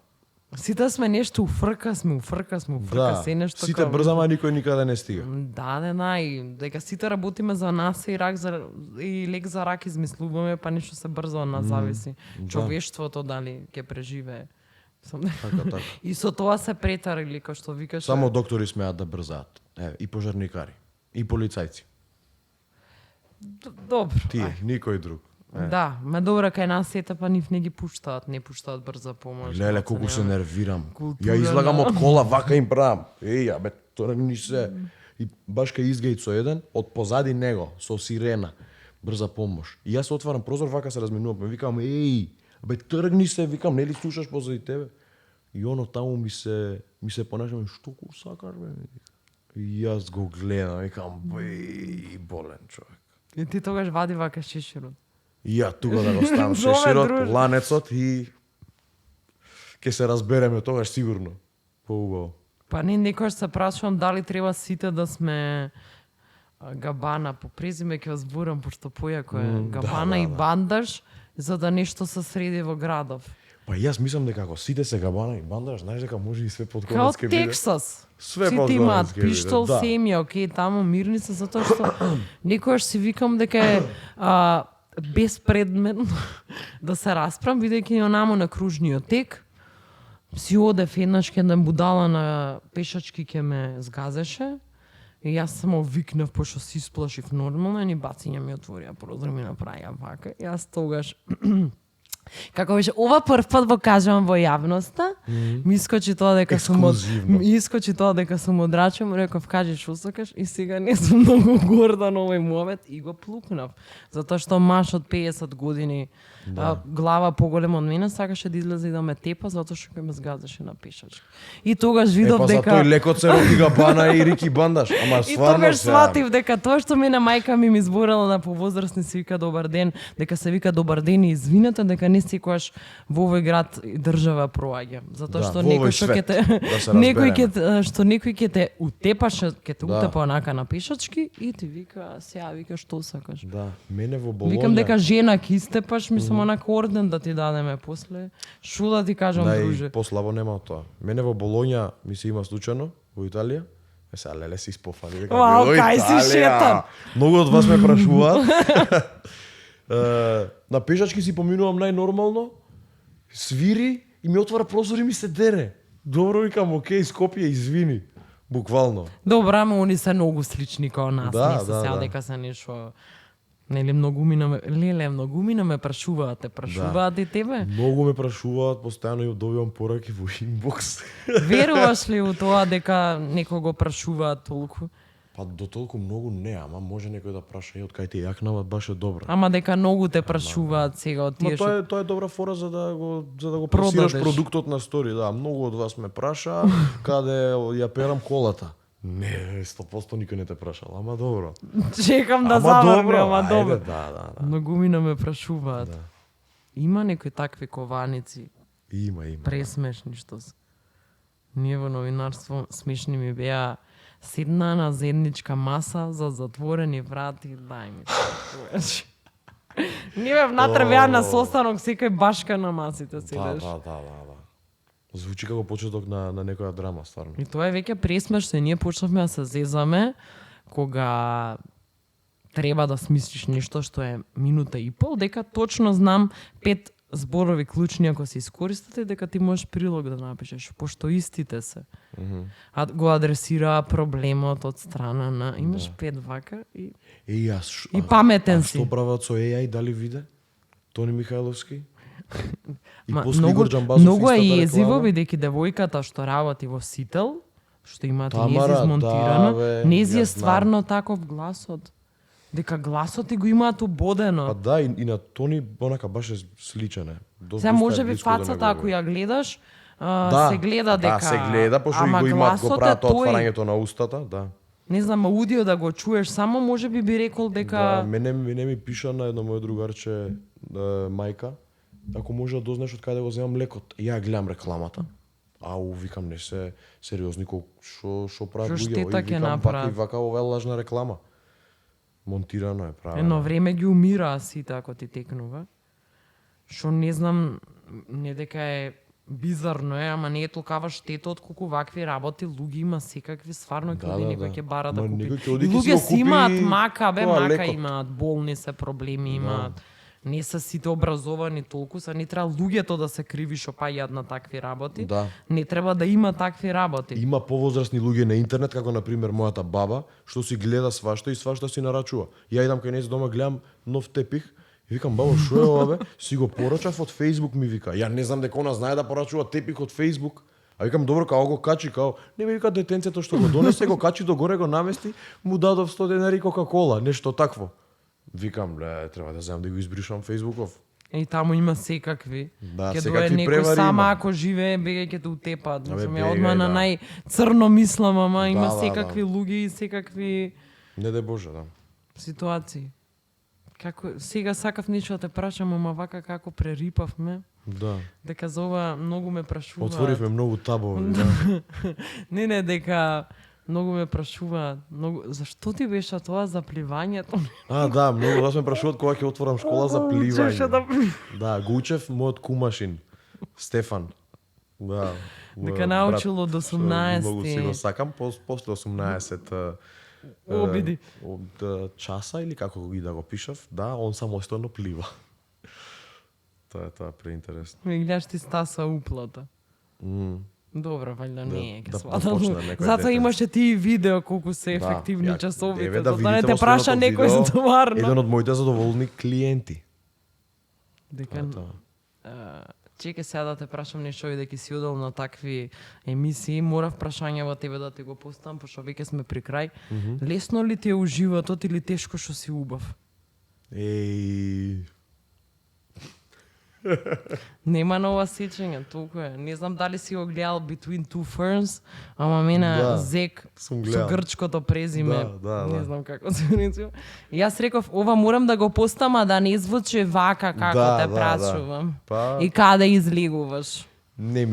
Speaker 1: Сите сме нешто уфрка,
Speaker 2: Да,
Speaker 1: се нешто.
Speaker 2: сите брзаме, а никој никаде не стига.
Speaker 1: Да, и дека сите работиме за нас и и лек за рак измислуваме, па нешто се брзо од нас зависи.
Speaker 2: Да.
Speaker 1: Човештвото дали ќе преживее.
Speaker 2: Така.
Speaker 1: И со тоа се претарили, кој што викаш.
Speaker 2: Само доктори смеат да брзаат. И пожарникари, и полицајци.
Speaker 1: Добро.
Speaker 2: Тие, никој друг.
Speaker 1: Да, ме добро кај нас сите па нив не ги пуштаат, не пуштаат брза помош.
Speaker 2: Леле, колку се нервирам.
Speaker 1: Култура
Speaker 2: Ја излагам
Speaker 1: на-
Speaker 2: од кола, вака им правам. Ја бе, тргни се. И баш кај изгајт со еден, од позади него, со сирена, брза помош. И јас отварам прозор, вака се разменувам, викам, бе, тргни се, викам, нели слушаш позади тебе? И оно таму ми се понашам, што ку сакаш, бе? И јас го гледам, викам, болен човек.
Speaker 1: И ти тогаш вади вака шиширот.
Speaker 2: И ја тука да го ставам
Speaker 1: Добре,
Speaker 2: шеширот,
Speaker 1: друже.
Speaker 2: ланецот и ќе се разбереме тогаш сигурно. Поубаво.
Speaker 1: Па не, некојаш се прашувам дали треба сите да сме габана по презиме, ќе вас зборам, пошто појако е габана и бандаш, за да нешто се среди во градов.
Speaker 2: Па јас мислам дека ако сите се габана и бандаш, знаеш дека може и све под
Speaker 1: Као
Speaker 2: конец ќе биде.
Speaker 1: Тексас.
Speaker 2: Све
Speaker 1: Сите
Speaker 2: под
Speaker 1: имаат
Speaker 2: конец ќе биде,
Speaker 1: пиштол,
Speaker 2: да.
Speaker 1: семја, окей, таму мирни се, затоа што некојаш си викам дека е безпредметно да се расправам, бидејќи онамо на кружниот тек, си одев еднаш кај будала на пешачки ке ме згазеше, и јас само викнав, пошто се исплашив нормално, и ни бациња ми отворија прозор, ми направија вака. Јас тогаш како беше, ова прв пат го кажувам во јавноста, ми искочи тоа дека сум
Speaker 2: Ексклузивно.
Speaker 1: ми искочи тоа дека сум одрачен, му реков кажи што сакаш и сега не сум многу горда на овој момент и го плукнав. Затоа што маж од 50 години, глава поголема од мене, сакаше да излезе и да ме тепа затоа што ќе ме згазеше на пешачка. И тогаш видов
Speaker 2: Па за
Speaker 1: дека
Speaker 2: тој лекот се роди габана и Рики Бандаш, ама
Speaker 1: и
Speaker 2: стварно
Speaker 1: тогаш
Speaker 2: се.
Speaker 1: сватив дека тоа што мене мајка ми зборала на повозрастни се вика добар ден, дека се вика добар ден и извинете, дека не секогаш во овој град и држава проаѓа. Затоа
Speaker 2: Да,
Speaker 1: што
Speaker 2: во овој
Speaker 1: некој што ќе
Speaker 2: свет,
Speaker 1: те
Speaker 2: да се
Speaker 1: некој ќе
Speaker 2: разбереме.
Speaker 1: што некој ќе те утепаше, ќе те
Speaker 2: Да.
Speaker 1: утепа онака на пешачки и ти вика сега вика што сакаш.
Speaker 2: Да, мене во Болонја.
Speaker 1: Викам дека жена ќе истепаш, мислам онака орден да ти дадеме после. Шо да ти кажам, друже?
Speaker 2: Послабо нема од тоа. Мене во Болонја ми се има случајно во Италија. Сега леле си спофали дека
Speaker 1: Вау,
Speaker 2: било
Speaker 1: кај си
Speaker 2: Италија.
Speaker 1: шетан?
Speaker 2: Многу од вас ме прашуваат. На пешачки си поминувам најнормално. Свири и ми отвара прозор и ми се дере. Добро викам, окей, Скопје, извини. Буквално.
Speaker 1: Добра, ама они се многу слични као нас,
Speaker 2: Да,
Speaker 1: не се
Speaker 2: да,
Speaker 1: сега
Speaker 2: да.
Speaker 1: дека се нешто. Нели многу мина ме прашуваат, те прашуваат и тебе.
Speaker 2: Многу ме прашуваат, постојано ја добивам пораки во инбокс.
Speaker 1: Веруваш ли у тоа дека некого прашуваат толку?
Speaker 2: Па до толку многу не, ама може некој да праша од кај ти е јакнава, баш е добра.
Speaker 1: Ама дека многу те прашуваат сега од
Speaker 2: Ма
Speaker 1: тие
Speaker 2: тоа е добра фора за да го пласираш
Speaker 1: Продадеш.
Speaker 2: продуктот на стори, да. Многу од вас ме праша каде ја перам колата. Не, 100% никој не те прашал, ама добро.
Speaker 1: Чекам да
Speaker 2: Ама
Speaker 1: заврне,
Speaker 2: добро,
Speaker 1: ама
Speaker 2: ајде,
Speaker 1: добро.
Speaker 2: да.
Speaker 1: Многумина ме прашуваат.
Speaker 2: Да.
Speaker 1: Има некои такви кованици,
Speaker 2: Има.
Speaker 1: пресмешни што се. Ние во новинарство смешни ми беа седна на заедничка маса за затворени врати, дај ми се. Ние внатре беа на состанок, секој башка на масите седеш.
Speaker 2: Да. Звучи како почеток на некоја драма, стварно.
Speaker 1: И тоа е веќе пресмешно и ние почнавме да се зезаме кога треба да смислиш нешто што е минута и пол, дека точно знам 5 зборови клучни ако се искористите, дека ти можеш прилог да напишеш, пошто истите се. А го адресира проблемот од страна на имаш 5 вака и
Speaker 2: Јас.
Speaker 1: паметен
Speaker 2: Што
Speaker 1: си.
Speaker 2: прават со AI, дали виде? Тони Михајловски? И
Speaker 1: Ма,
Speaker 2: после Игор Џамбазов
Speaker 1: многу е
Speaker 2: истата
Speaker 1: језиво
Speaker 2: реклама.
Speaker 1: бидејќи девојката што работи во Сител, што има
Speaker 2: Тамара,
Speaker 1: нези измонтирано,
Speaker 2: да, бе,
Speaker 1: нези
Speaker 2: ја
Speaker 1: е
Speaker 2: знам.
Speaker 1: стварно таков гласот. Дека гласот и го имаат убодено.
Speaker 2: Па да, и на Тони онака баш е сличен е.
Speaker 1: Сега може би фацата ако ја гледаш, се гледа дека...
Speaker 2: Да, се гледа, пошто и
Speaker 1: ама
Speaker 2: го имаат, го
Speaker 1: гласот
Speaker 2: прават
Speaker 1: е тој.
Speaker 2: отварањето на устата, да.
Speaker 1: Не знам, аудио да го чуеш, само може би рекол дека...
Speaker 2: Да, мене ми пиша на едно моје другарче, мајка, ако може да дознаеш од каде го земам лекот. Ја гледам рекламата. Ау, викам, не се сериозни што прават
Speaker 1: Што
Speaker 2: луѓе,
Speaker 1: штета ќе
Speaker 2: викам, вака
Speaker 1: направат.
Speaker 2: и вака ова е лажна реклама. Монтирано е правено.
Speaker 1: Едно време ги умираа сите ако ти текнува. Што не знам, не дека е бизарно е, ама не е толкава штета од колку вакви работи луѓе има секакви стварно
Speaker 2: Да,
Speaker 1: ќе
Speaker 2: да,
Speaker 1: некој
Speaker 2: да.
Speaker 1: ќе бара да
Speaker 2: Ма
Speaker 1: купи.
Speaker 2: некој ќе
Speaker 1: И
Speaker 2: оди ќе си
Speaker 1: луѓе
Speaker 2: го
Speaker 1: си
Speaker 2: купи
Speaker 1: имаат мака, бе,
Speaker 2: тоа
Speaker 1: мака
Speaker 2: лекот.
Speaker 1: имаат, болни се, проблеми имаат. Не се сите образовани толку, са не треба луѓето да се криви што паѓаат на такви работи.
Speaker 2: Да.
Speaker 1: Не треба да има такви работи.
Speaker 2: Има повозрасни луѓе на интернет, како на пример мојата баба, што си гледа свашта и свашта си нарачува. Ја идам кај нејзе дома, гледам нов тепих и викам, баба, што е ова бе? Си го порачав од Facebook, ми вика. Ја не знам дека она знае да порачува тепих од Facebook. А викам, добро, као го качи, као, не ми вика детенцето што го донесе, го качи до горе, го намести, му дадов 100 денари Кока-кола, нешто такво. Викам, ле, треба да земам да го избришам Фејсбуков.
Speaker 1: И таму има секакви.
Speaker 2: Да,
Speaker 1: Ке
Speaker 2: секакви
Speaker 1: дое некој
Speaker 2: превари
Speaker 1: сама
Speaker 2: има.
Speaker 1: ако живее, бега ќе те утепат.
Speaker 2: Абе,
Speaker 1: Ја
Speaker 2: бегај,
Speaker 1: одма на
Speaker 2: да.
Speaker 1: најцрно мислам, ама има
Speaker 2: Да,
Speaker 1: секакви луѓе и секакви
Speaker 2: Не дај Боже, да.
Speaker 1: ситуации. Како сега сакав нешто да те прашам, ама вака како прерипавме,
Speaker 2: Да.
Speaker 1: дека за ова многу ме прашуваат.
Speaker 2: Отворивме многу табови, да.
Speaker 1: Не, дека многу ме прашуваат. Зашто ти беше тоа за пливањето?
Speaker 2: А, да, многу вас ме прашуваат кога ќе отворам школа за
Speaker 1: Учеше
Speaker 2: пливање.
Speaker 1: да
Speaker 2: Да, го учев мојот кумашин, Стефан. Да.
Speaker 1: Дека
Speaker 2: мојот
Speaker 1: научил од
Speaker 2: брат, што
Speaker 1: 18.
Speaker 2: Многу си го сакам, после 18
Speaker 1: Обиди.
Speaker 2: од часа или како ги да го пишав, да, он самостојно плива. Тоа е преинтересно.
Speaker 1: Ми гледаш ти стаса уплата.
Speaker 2: М.
Speaker 1: Добро, валјда не е, ќе
Speaker 2: да
Speaker 1: сватам.
Speaker 2: почне некој
Speaker 1: Затоа
Speaker 2: дете.
Speaker 1: имаше ти и видео колку се ефективни
Speaker 2: ја-
Speaker 1: часовите.
Speaker 2: еве да
Speaker 1: Затоа не
Speaker 2: видите
Speaker 1: те
Speaker 2: во
Speaker 1: праша
Speaker 2: следното
Speaker 1: некој
Speaker 2: видео,
Speaker 1: стварно.
Speaker 2: Еден од моите задоволни клиенти.
Speaker 1: Дека
Speaker 2: Тоа.
Speaker 1: чекај сега да те прашам нешто бидејќи си одел на такви емисии, морав прашање во тебе да ти го поставам, пошто веќе сме при крај. Лесно ли ти е у животот или тешко што си убав?
Speaker 2: Еј,
Speaker 1: Нема нова сеќање, толку е. Не знам дали си го гледал Between Two Ferns, ама мене
Speaker 2: Да,
Speaker 1: Зек
Speaker 2: сум
Speaker 1: со
Speaker 2: гледал.
Speaker 1: грчкото презиме.
Speaker 2: Да.
Speaker 1: Не знам како се наричува. И јас реков, ова морам да го постам, а да не звучи вака како
Speaker 2: Да,
Speaker 1: те
Speaker 2: да,
Speaker 1: прашувам.
Speaker 2: Па-
Speaker 1: И каде излегуваш?
Speaker 2: не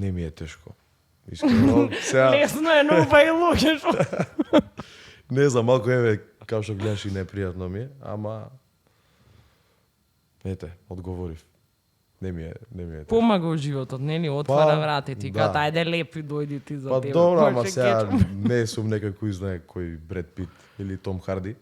Speaker 2: ми е тешко. Искрено, сега,
Speaker 1: Лесно е, но па и логично.
Speaker 2: не знам, малку еве, како што гледаш и непријатно ми е, ама ете, одговорив. Не ми е тешко.
Speaker 1: Помага у животот, нели? Отвара
Speaker 2: Па,
Speaker 1: врати ти,
Speaker 2: да.
Speaker 1: кај ајде лепи дојди ти за
Speaker 2: Па
Speaker 1: тебе.
Speaker 2: добро,
Speaker 1: Кој
Speaker 2: ама
Speaker 1: ќе
Speaker 2: сега
Speaker 1: кечам?
Speaker 2: не сум некој кој знае кој Бред Пит или Том Харди.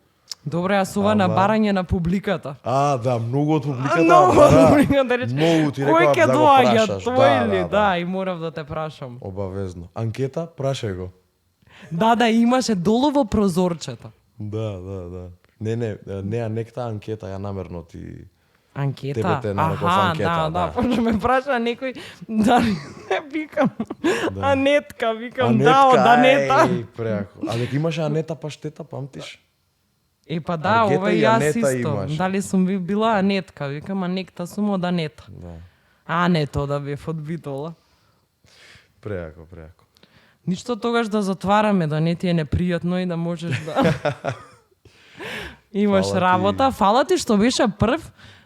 Speaker 1: Добро, јас ова на
Speaker 2: Ама-
Speaker 1: барање на публиката.
Speaker 2: А, да, многу од публиката.
Speaker 1: Многу
Speaker 2: ама,
Speaker 1: од
Speaker 2: да,
Speaker 1: публиката рече.
Speaker 2: Многу ти
Speaker 1: Кој
Speaker 2: рекоа
Speaker 1: ќе
Speaker 2: да го
Speaker 1: доаѓа,
Speaker 2: прашаш.
Speaker 1: тој ли? Да, и морав да те прашам.
Speaker 2: Обавезно. Анкета, прашај го.
Speaker 1: Да, имаше долу во прозорчето.
Speaker 2: Да. Не, неа некта анкета ја намерно ти...
Speaker 1: Анкета.
Speaker 2: Тебе те нареков анкета, да.
Speaker 1: Почне ме праша некој дали викам Анетка, викам
Speaker 2: Анетка,
Speaker 1: од Анета.
Speaker 2: преако. А дека имаше Анета паштета, памтиш?
Speaker 1: Па да,
Speaker 2: Аргета
Speaker 1: ова
Speaker 2: и
Speaker 1: јас
Speaker 2: Анета
Speaker 1: исто.
Speaker 2: имаш.
Speaker 1: Дали сум била Анетка, викам Анекта сум од Анета.
Speaker 2: Да.
Speaker 1: Ането да бев од Битола.
Speaker 2: Преако.
Speaker 1: Ништо тогаш да затвараме, да не ти е непријатно и да можеш да имаш
Speaker 2: Фала ти.
Speaker 1: работа. Фала ти што беше прв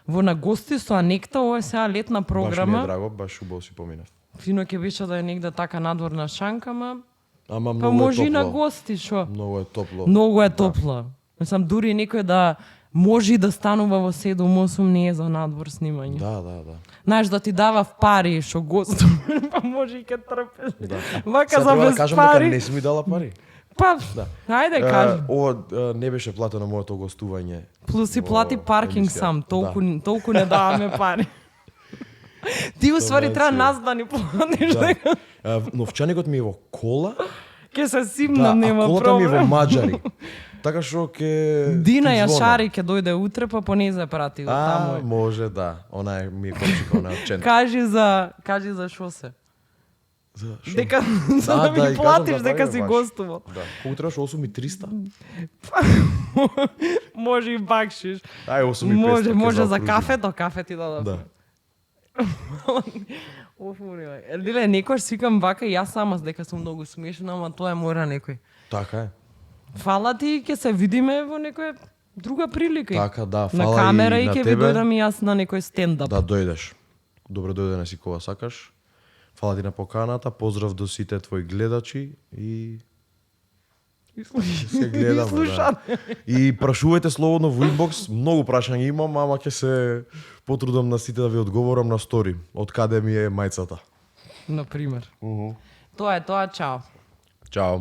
Speaker 1: во на гости со Анекта, ова е сега летна
Speaker 2: Баш ми
Speaker 1: програма.
Speaker 2: е драго, баш убаво си поминав.
Speaker 1: Фино ќе беше да е негде така надворна шанка, ма
Speaker 2: Ама
Speaker 1: па
Speaker 2: многу е
Speaker 1: може и на
Speaker 2: топло.
Speaker 1: гости, шо?
Speaker 2: Многу е топло.
Speaker 1: Многу е топло. Мислам, дури некој да може и да станува во 7-8 не е за надвор снимање.
Speaker 2: Да.
Speaker 1: Знаеш, да ти дава пари, шо госту, па може и ке трпеш.
Speaker 2: Да.
Speaker 1: Вака
Speaker 2: Сега
Speaker 1: за
Speaker 2: треба да
Speaker 1: без
Speaker 2: кажам дека
Speaker 1: пари.
Speaker 2: не си ми дала пари.
Speaker 1: Па,
Speaker 2: Да.
Speaker 1: хајде кажи.
Speaker 2: Ова не беше платено моето гостување.
Speaker 1: Плюс си
Speaker 2: во
Speaker 1: плати паркинг
Speaker 2: емисија.
Speaker 1: сам, толку,
Speaker 2: Да.
Speaker 1: толку не даваме пари. Ти уствари
Speaker 2: Тоа
Speaker 1: треба
Speaker 2: си.
Speaker 1: нас да ни платиш,
Speaker 2: Да.
Speaker 1: дека
Speaker 2: Новчаникот ми е во кола,
Speaker 1: ќе се
Speaker 2: да,
Speaker 1: симнам,
Speaker 2: а
Speaker 1: нема
Speaker 2: колата ми е во
Speaker 1: проблем.
Speaker 2: Маџари. Така што ќе
Speaker 1: Дина
Speaker 2: ти звона.
Speaker 1: Јашари ќе дојде утре, па по незе прати од таму.
Speaker 2: може да. Она е ми е комшика, она е од Чен.
Speaker 1: Кажи за шо се.
Speaker 2: За шо?
Speaker 1: Дека за да
Speaker 2: и
Speaker 1: ми
Speaker 2: кажам
Speaker 1: платиш
Speaker 2: за
Speaker 1: дека
Speaker 2: пари,
Speaker 1: си
Speaker 2: баш.
Speaker 1: гостувал.
Speaker 2: Да. Колку требаш 8.300?
Speaker 1: Може и бакшиш.
Speaker 2: Ај 8.500.
Speaker 1: Може за кафето, кафе ти да
Speaker 2: Да.
Speaker 1: Лиле, некојаш сикам вака и јас сама дека сум многу смешна, ама тоа е мора некој.
Speaker 2: Така е.
Speaker 1: Фала ти, ќе се видиме во некоја друга прилика.
Speaker 2: Така, да,
Speaker 1: На
Speaker 2: фала
Speaker 1: камера и
Speaker 2: на
Speaker 1: ќе ви
Speaker 2: тебе.
Speaker 1: дојдам и јас на некој стендап.
Speaker 2: Да дојдеш. Добро дојдене си кога сакаш. Фала ти на поканата, поздрав до сите твои гледачи и се гледаме. Да. И прашувајте слободно во инбокс, многу прашања имам, ама ќе се потрудам на сите да ви одговорам на стори, од каде ми е мајцата.
Speaker 1: На пример. Тоа е тоа, чао.
Speaker 2: Чао.